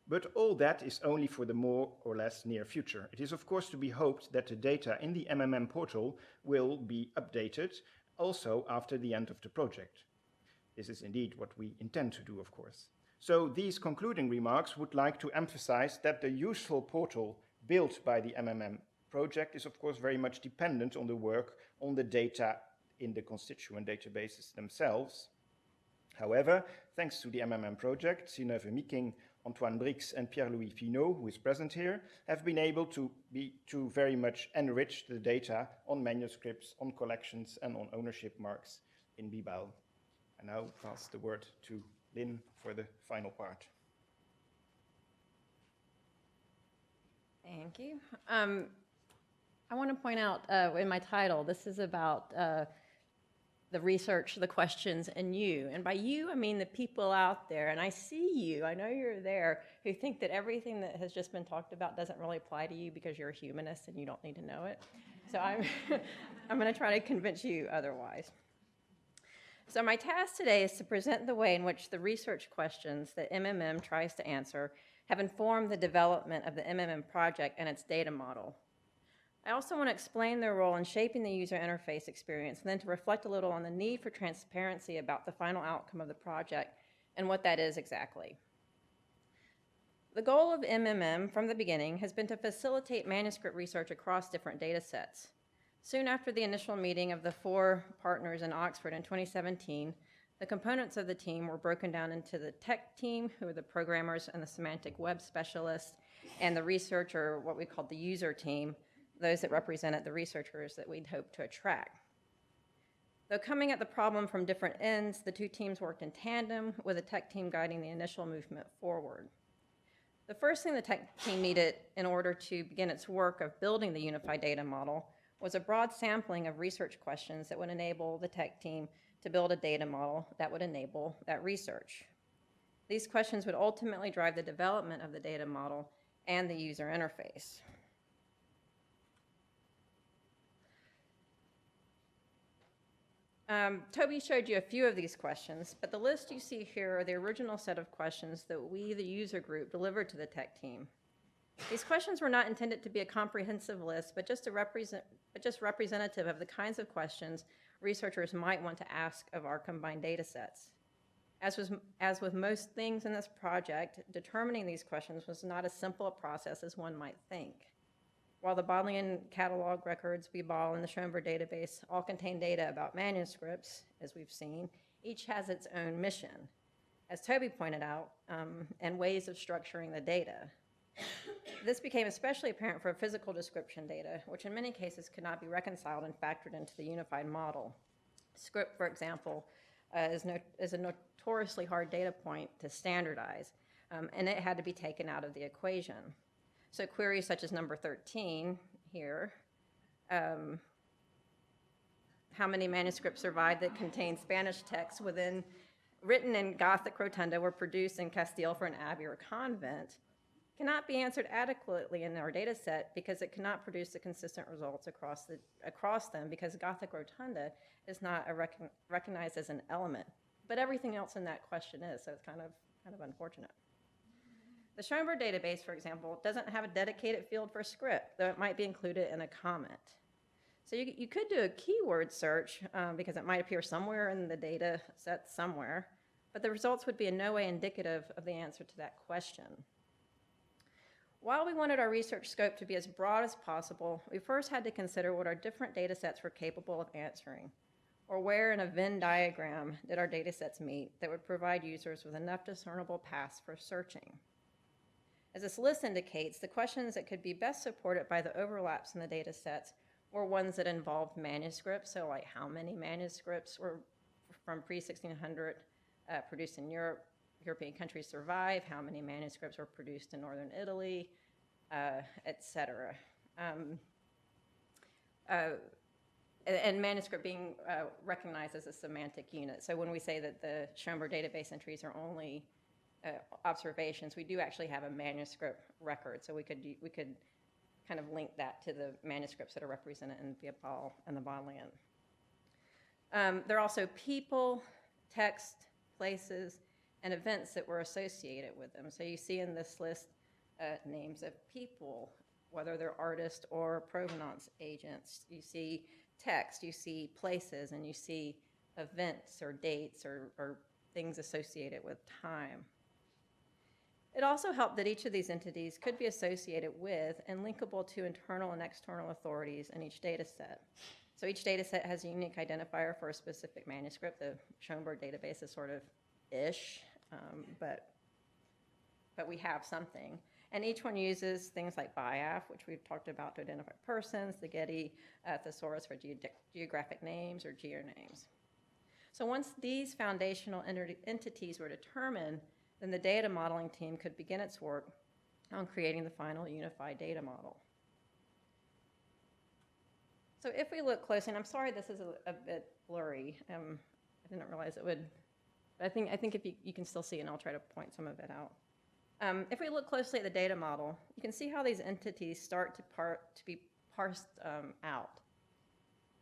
Speaker 4: But all that is only for the more or less near future. It is of course to be hoped that the data in the MMM portal will be updated also after the end of the project. This is indeed what we intend to do, of course. So these concluding remarks would like to emphasize that the useful portal built by the MMM project is of course very much dependent on the work on the data in the constituent databases themselves. However, thanks to the MMM project, Synnøve Mikking Antoine Brix and Pierre-Louis Finot, who is present here, have been able to very much enrich the data on manuscripts, on collections, and on ownership marks in Bilbao. I now pass the word to Lynn for the final part.
Speaker 5: Thank you. I want to point out in my title, this is about the research, the questions, and you. And by you, I mean the people out there. And I see you, I know you're there, who think that everything that has just been talked about doesn't really apply to you because you're a humanist and you don't need to know it. So I'm going to try to convince you otherwise. So my task today is to present the way in which the research questions that MMM tries to answer have informed the development of the MMM project and its data model. I also want to explain their role in shaping the user interface experience, and then to reflect a little on the need for transparency about the final outcome of the project and what that is exactly. The goal of MMM from the beginning has been to facilitate manuscript research across different data sets. Soon after the initial meeting of the 4 partners in Oxford in 2017, the components of the team were broken down into the tech team, who are the programmers and the semantic web specialists, and the researcher, what we called the user team, those that represented the researchers that we'd hoped to attract. Though coming at the problem from different ends, the 2 teams worked in tandem, with the tech team guiding the initial movement forward. The first thing the tech team needed in order to begin its work of building the unified data model was a broad sampling of research questions that would enable the tech team to build a data model that would enable that research. These questions would ultimately drive the development of the data model and the user interface. Toby showed you a few of these questions, but the list you see here are the original set of questions that we, the user group, delivered to the tech team. These questions were not intended to be a comprehensive list, but just representative of the kinds of questions researchers might want to ask of our combined data sets. As with most things in this project, determining these questions was not as simple a process as one might think. While the Bodleian catalog records, Bilbao, and the Schoenberg database all contain data about manuscripts, as we've seen, each has its own mission, as Toby pointed out, and ways of structuring the data. This became especially apparent for physical description data, which in many cases could not be reconciled and factored into the unified model. Script, for example, is a notoriously hard data point to standardize, and it had to be taken out of the equation. So queries such as number 13 here, how many manuscripts survived that contain Spanish texts written in Gothic rotunda were produced in Castile for an abbey or convent, cannot be answered adequately in our data set because it cannot produce the consistent results across them, because Gothic rotunda is not recognized as an element, but everything else in that question is, so it's kind of unfortunate. The Schoenberg database, for example, doesn't have a dedicated field for script, though it might be included in a comment. So you could do a keyword search because it might appear somewhere in the data set somewhere, but the results would be in no way indicative of the answer to that question. While we wanted our research scope to be as broad as possible, we first had to consider what our different data sets were capable of answering, or where in a Venn diagram did our data sets meet that would provide users with enough discernible paths for searching. As this list indicates, the questions that could be best supported by the overlaps in the data sets were ones that involved manuscripts, so like how many manuscripts were from pre-1600 produced in European countries survive, how many manuscripts were produced in northern Italy, etc. And manuscript being recognized as a semantic unit. So when we say that the Schoenberg database entries are only observations, we do actually have a manuscript record, so we could kind of link that to the manuscripts that are represented in Bilbao and the Bodleian. There are also people, text, places, and events that were associated with them. So you see in this list names of people, whether they're artists or provenance agents. You see text, you see places, and you see events or dates or things associated with time. It also helped that each of these entities could be associated with and linkable to internal and external authorities in each data set. So each data set has a unique identifier for a specific manuscript. The Schoenberg database is sort of ish, but but we have something. And each one uses things like BIAF, which we've talked about to identify persons, the Getty thesaurus for geographic names or geonames. So once these foundational entities were determined, then the data modeling team could begin its work on creating the final unified data model. So if we look closely, and I'm sorry this is a bit blurry, I didn't realize it would, but I think if you can still see it, and I'll try to point some of it out. If we look closely at the data model, you can see how these entities start to be parsed out.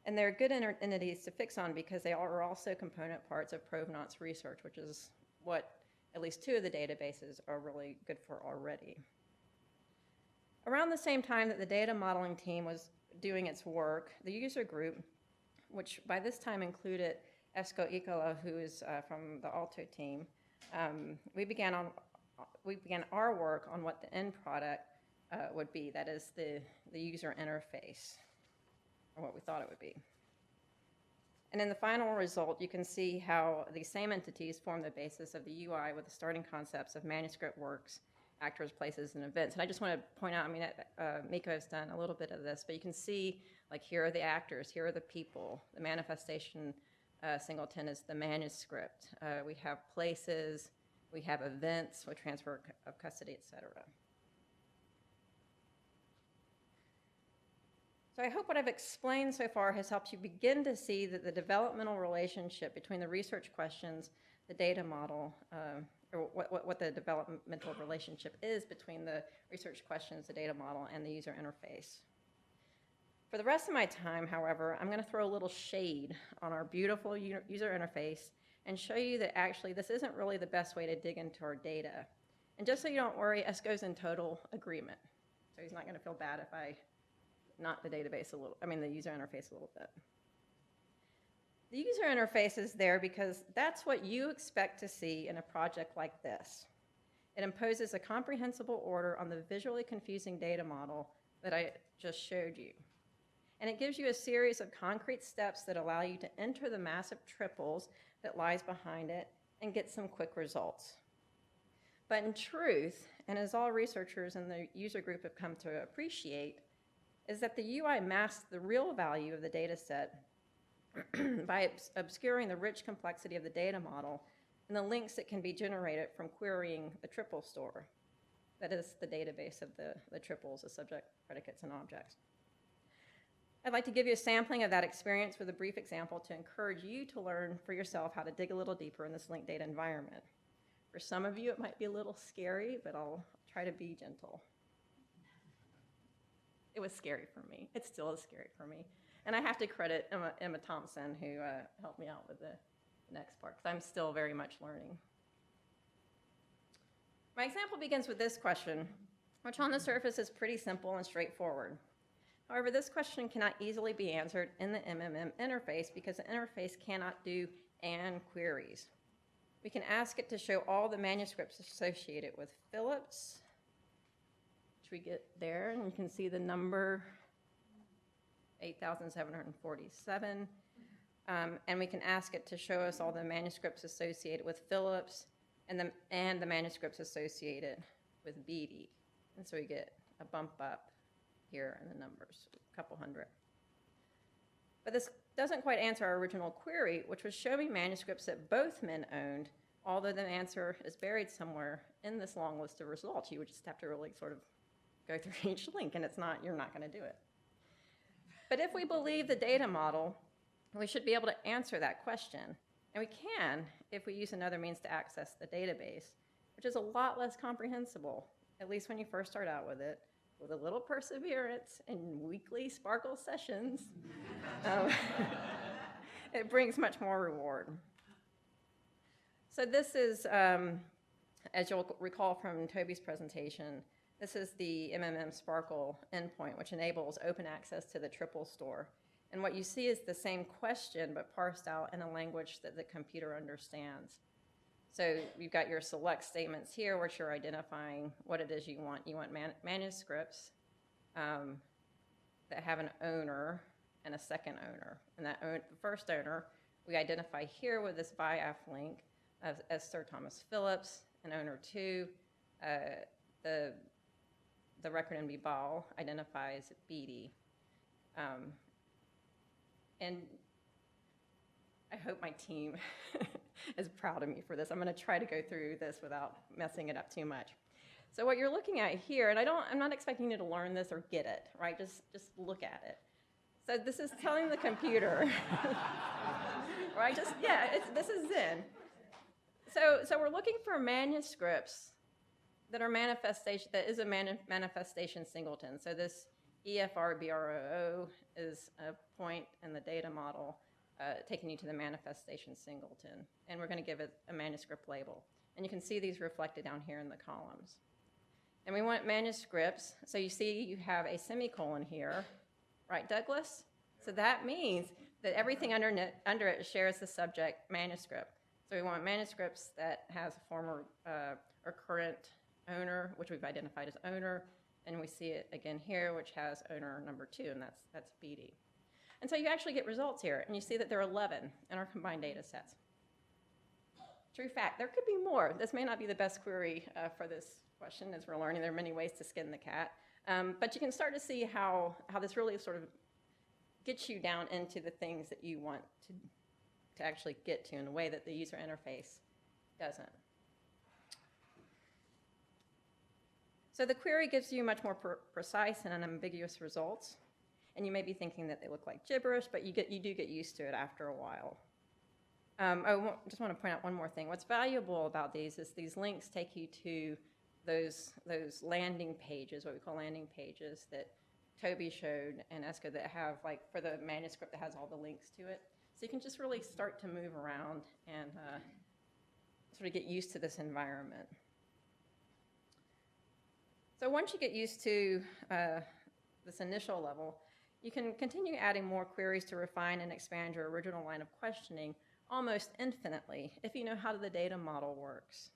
Speaker 5: And they're good entities to fix on because they are also component parts of provenance research, which is what at least two of the databases are really good for already. Around the same time that the data modeling team was doing its work, the user group, which by this time included Esko Ikola, who is from the Aalto team, we began our work on what the end product would be, that is the user interface, or what we thought it would be. And in the final result, you can see how these same entities form the basis of the UI with the starting concepts of manuscript works, actors, places, and events. And I just want to point out, I mean, Mikko has done a little bit of this, but you can see, like, here are the actors, here are the people. The manifestation singleton is the manuscript. We have places, we have events with transfer of custody, et cetera. So I hope what I've explained so far has helped you begin to see that the developmental relationship between the research questions, the data model, or what the developmental relationship is between the research questions, the data model, and the user interface. For the rest of my time, however, I'm going to throw a little shade on our beautiful user interface and show you that actually this isn't really the best way to dig into our data. And just so you don't worry, Esko's in total agreement. So he's not going to feel bad if I knock the database a little, the user interface a little bit. The user interface is there because that's what you expect to see in a project like this. It imposes a comprehensible order on the visually confusing data model that I just showed you. And it gives you a series of concrete steps that allow you to enter the massive triples that lies behind it and get some quick results. But in truth, and as all researchers in the user group have come to appreciate, is that the UI masks the real value of the data set by obscuring the rich complexity of the data model and the links that can be generated from querying the triple store. That is the database of the triples, the subject, predicates, and objects. I'd like to give you a sampling of that experience with a brief example to encourage you to learn for yourself how to dig a little deeper in this linked data environment. For some of you, it might be a little scary, but I'll try to be gentle. It was scary for me. It still is scary for me. And I have to credit Emma Thompson, who helped me out with the next part, because I'm still very much learning. My example begins with this question, which on the surface is pretty simple and straightforward. However, this question cannot easily be answered in the MMM interface because the interface cannot do AND queries. We can ask it to show all the manuscripts associated with Phillips, which we get there, and you can see the number 8,747. And we can ask it to show us all the manuscripts associated with Phillips and the manuscripts associated with Beattie. And so we get a bump up here in the numbers, a couple hundred. But this doesn't quite answer our original query, which was show me manuscripts that both men owned, although the answer is buried somewhere in this long list of results. You would just have to really sort of go through each link, and you're not going to do it. But if we believe the data model, we should be able to answer that question. And we can if we use another means to access the database, which is a lot less comprehensible, at least when you first start out with it. With a little perseverance and weekly Sparkle sessions, it brings much more reward. So this is, as you'll recall from Toby's presentation, this is the MMM Sparkle endpoint, which enables open access to the triple store. And what you see is the same question, but parsed out in a language that the computer understands. So you've got your select statements here, which you're identifying what it is you want. You want manuscripts that have an owner and a second owner. And the first owner, we identify here with this BIAF link as Sir Thomas Phillips, and owner 2, the record in Bibal identifies BD. And I hope my team is proud of me for this. I'm going to try to go through this without messing it up too much. So what you're looking at here, and I'm not expecting you to learn this or get it, right? Just look at it. So this is telling the computer, right? This is Zen. So we're looking for manuscripts that are manifestation singleton. So this EFRBROO is a point in the data model taking you to the manifestation singleton. And we're going to give it a manuscript label. And you can see these reflected down here in the columns. And we want manuscripts. So you see you have a semicolon here, right, Douglas? So that means that everything under it shares the subject manuscript. So we want manuscripts that has a former or current owner, which we've identified as owner, and we see it again here, which has owner number 2, and that's BD. And so you actually get results here, and you see that there are 11 in our combined data sets. True fact, there could be more. This may not be the best query for this question, as we're learning. There are many ways to skin the cat, but you can start to see how this really sort of gets you down into the things that you want to actually get to in a way that the user interface doesn't. So the query gives you much more precise and unambiguous results. And you may be thinking that they look like gibberish, but you do get used to it after a while. Just want to point out one more thing. What's valuable about these is these links take you to those landing pages, what we call landing pages, that Toby showed and Esko that have, like, for the manuscript that has all the links to it. So you can just really start to move around and sort of get used to this environment. So once you get used to this initial level, you can continue adding more queries to refine and expand your original line of questioning almost infinitely if you know how the data model works.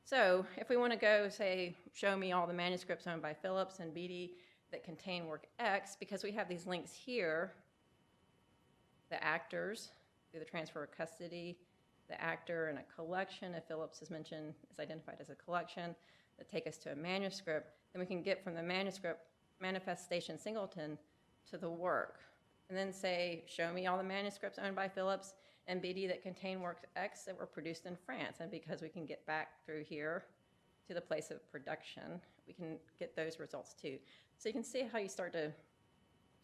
Speaker 5: So if we want to go, say, show me all the manuscripts owned by Phillips and BD that contain work X, because we have these links here, the actors through the transfer of custody, the actor in a collection, if Phillips is mentioned, is identified as a collection, that take us to a manuscript, then we can get from the manuscript manifestation singleton to the work. And then say, show me all the manuscripts owned by Phillips and BD that contain work X that were produced in France. And because we can get back through here to the place of production, we can get those results too. So you can see how you start to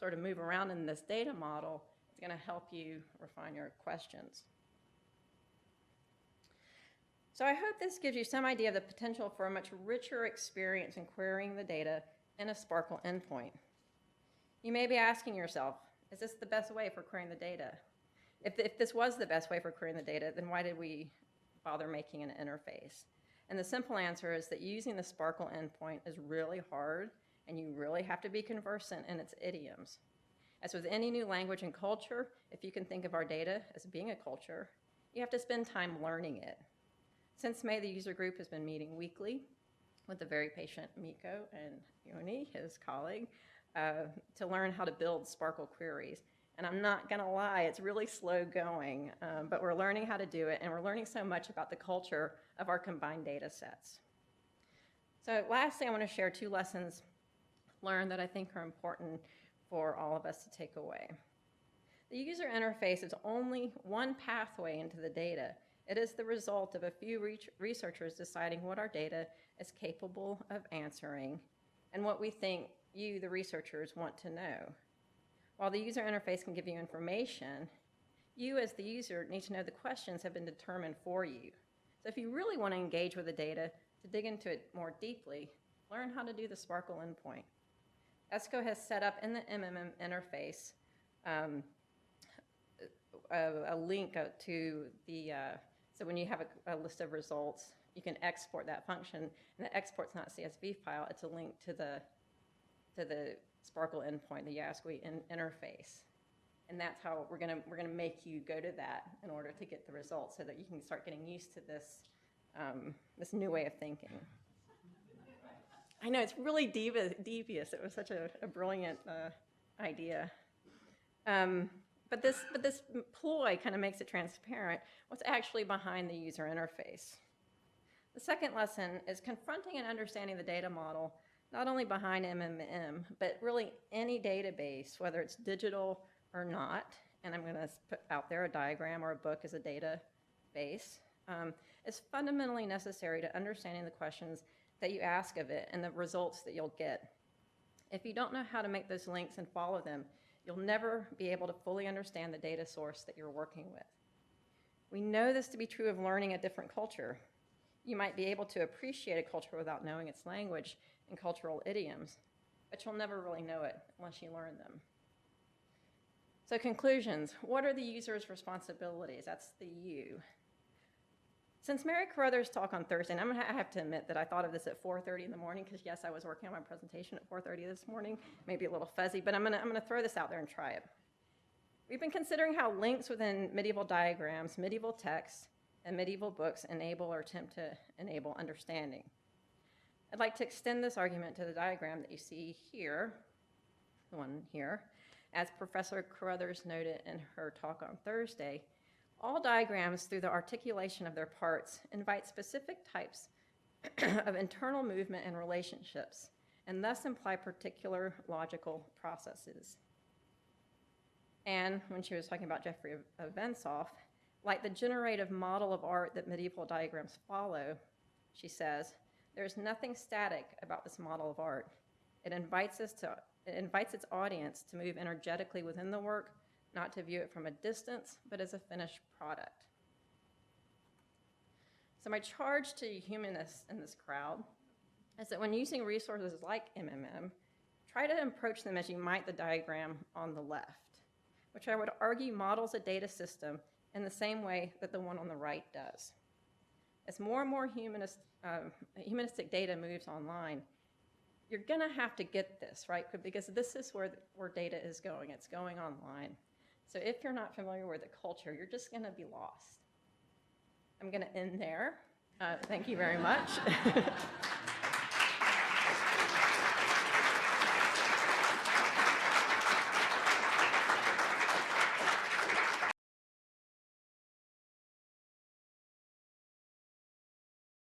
Speaker 5: sort of move around in this data model. It's going to help you refine your questions. So I hope this gives you some idea of the potential for a much richer experience in querying the data in a SPARQL endpoint. You may be asking yourself, is this the best way for querying the data? If this was the best way for querying the data, then why did we bother making an interface? And the simple answer is that using the SPARQL endpoint is really hard, and you really have to be conversant in its idioms. As with any new language and culture, if you can think of our data as being a culture, you have to spend time learning it. Since May, the user group has been meeting weekly with the very patient Mikko and Yoni, his colleague, to learn how to build SPARQL queries. And I'm not going to lie, it's really slow going, but we're learning how to do it, and we're learning so much about the culture of our combined data sets. So lastly, I want to share 2 lessons learned that I think are important for all of us to take away. The user interface is only one pathway into the data. It is the result of a few researchers deciding what our data is capable of answering and what we think you, the researchers, want to know. While the user interface can give you information, you as the user need to know the questions have been determined for you. So if you really want to engage with the data, to dig into it more deeply, learn how to do the SPARQL endpoint. Esko has set up in the MMM interface a link to the, so when you have a list of results, you can export that function, and the export's not a CSV file, it's a link to the SPARQL endpoint, the YASQI interface. And that's how we're gonna make you go to that in order to get the results, so that you can start getting used to this, this new way of thinking. I know, it's really devious. It was such a brilliant idea. But this ploy kind of makes it transparent what's actually behind the user interface. The second lesson is confronting and understanding the data model, not only behind MMM, but really any database, whether it's digital or not. And I'm going to put out there a diagram or a book as a database. Is fundamentally necessary to understanding the questions that you ask of it and the results that you'll get. If you don't know how to make those links and follow them, you'll never be able to fully understand the data source that you're working with. We know this to be true of learning a different culture. You might be able to appreciate a culture without knowing its language and cultural idioms, but you'll never really know it unless you learn them. So conclusions, what are the user's responsibilities? That's the you. Since Mary Carruthers' talk on Thursday, and I have to admit that I thought of this at 4:30 in the morning, because yes, I was working on my presentation at 4:30 this morning, maybe a little fuzzy, but I'm gonna throw this out there and try it. We've been considering how links within medieval diagrams, medieval texts, and medieval books enable or attempt to enable understanding. I'd like to extend this argument to the diagram that you see here, the one here. As Professor Carruthers noted in her talk on Thursday, all diagrams, through the articulation of their parts, invite specific types of internal movement and relationships, and thus imply particular logical processes. And when she was talking about Jeffrey Vensoff, like the generative model of art that medieval diagrams follow, she says, there's nothing static about this model of art. It invites its audience to move energetically within the work, not to view it from a distance, but as a finished product. So my charge to humanists in this crowd is that when using resources like MMM, try to approach them as you might the diagram on the left, which I would argue models a data system in the same way that the one on the right does. As more and more humanistic data moves online, you're gonna have to get this, right? Because this is where data is going. It's going online. So if you're not familiar with the culture, you're just gonna be lost. I'm gonna end there. Thank you very much.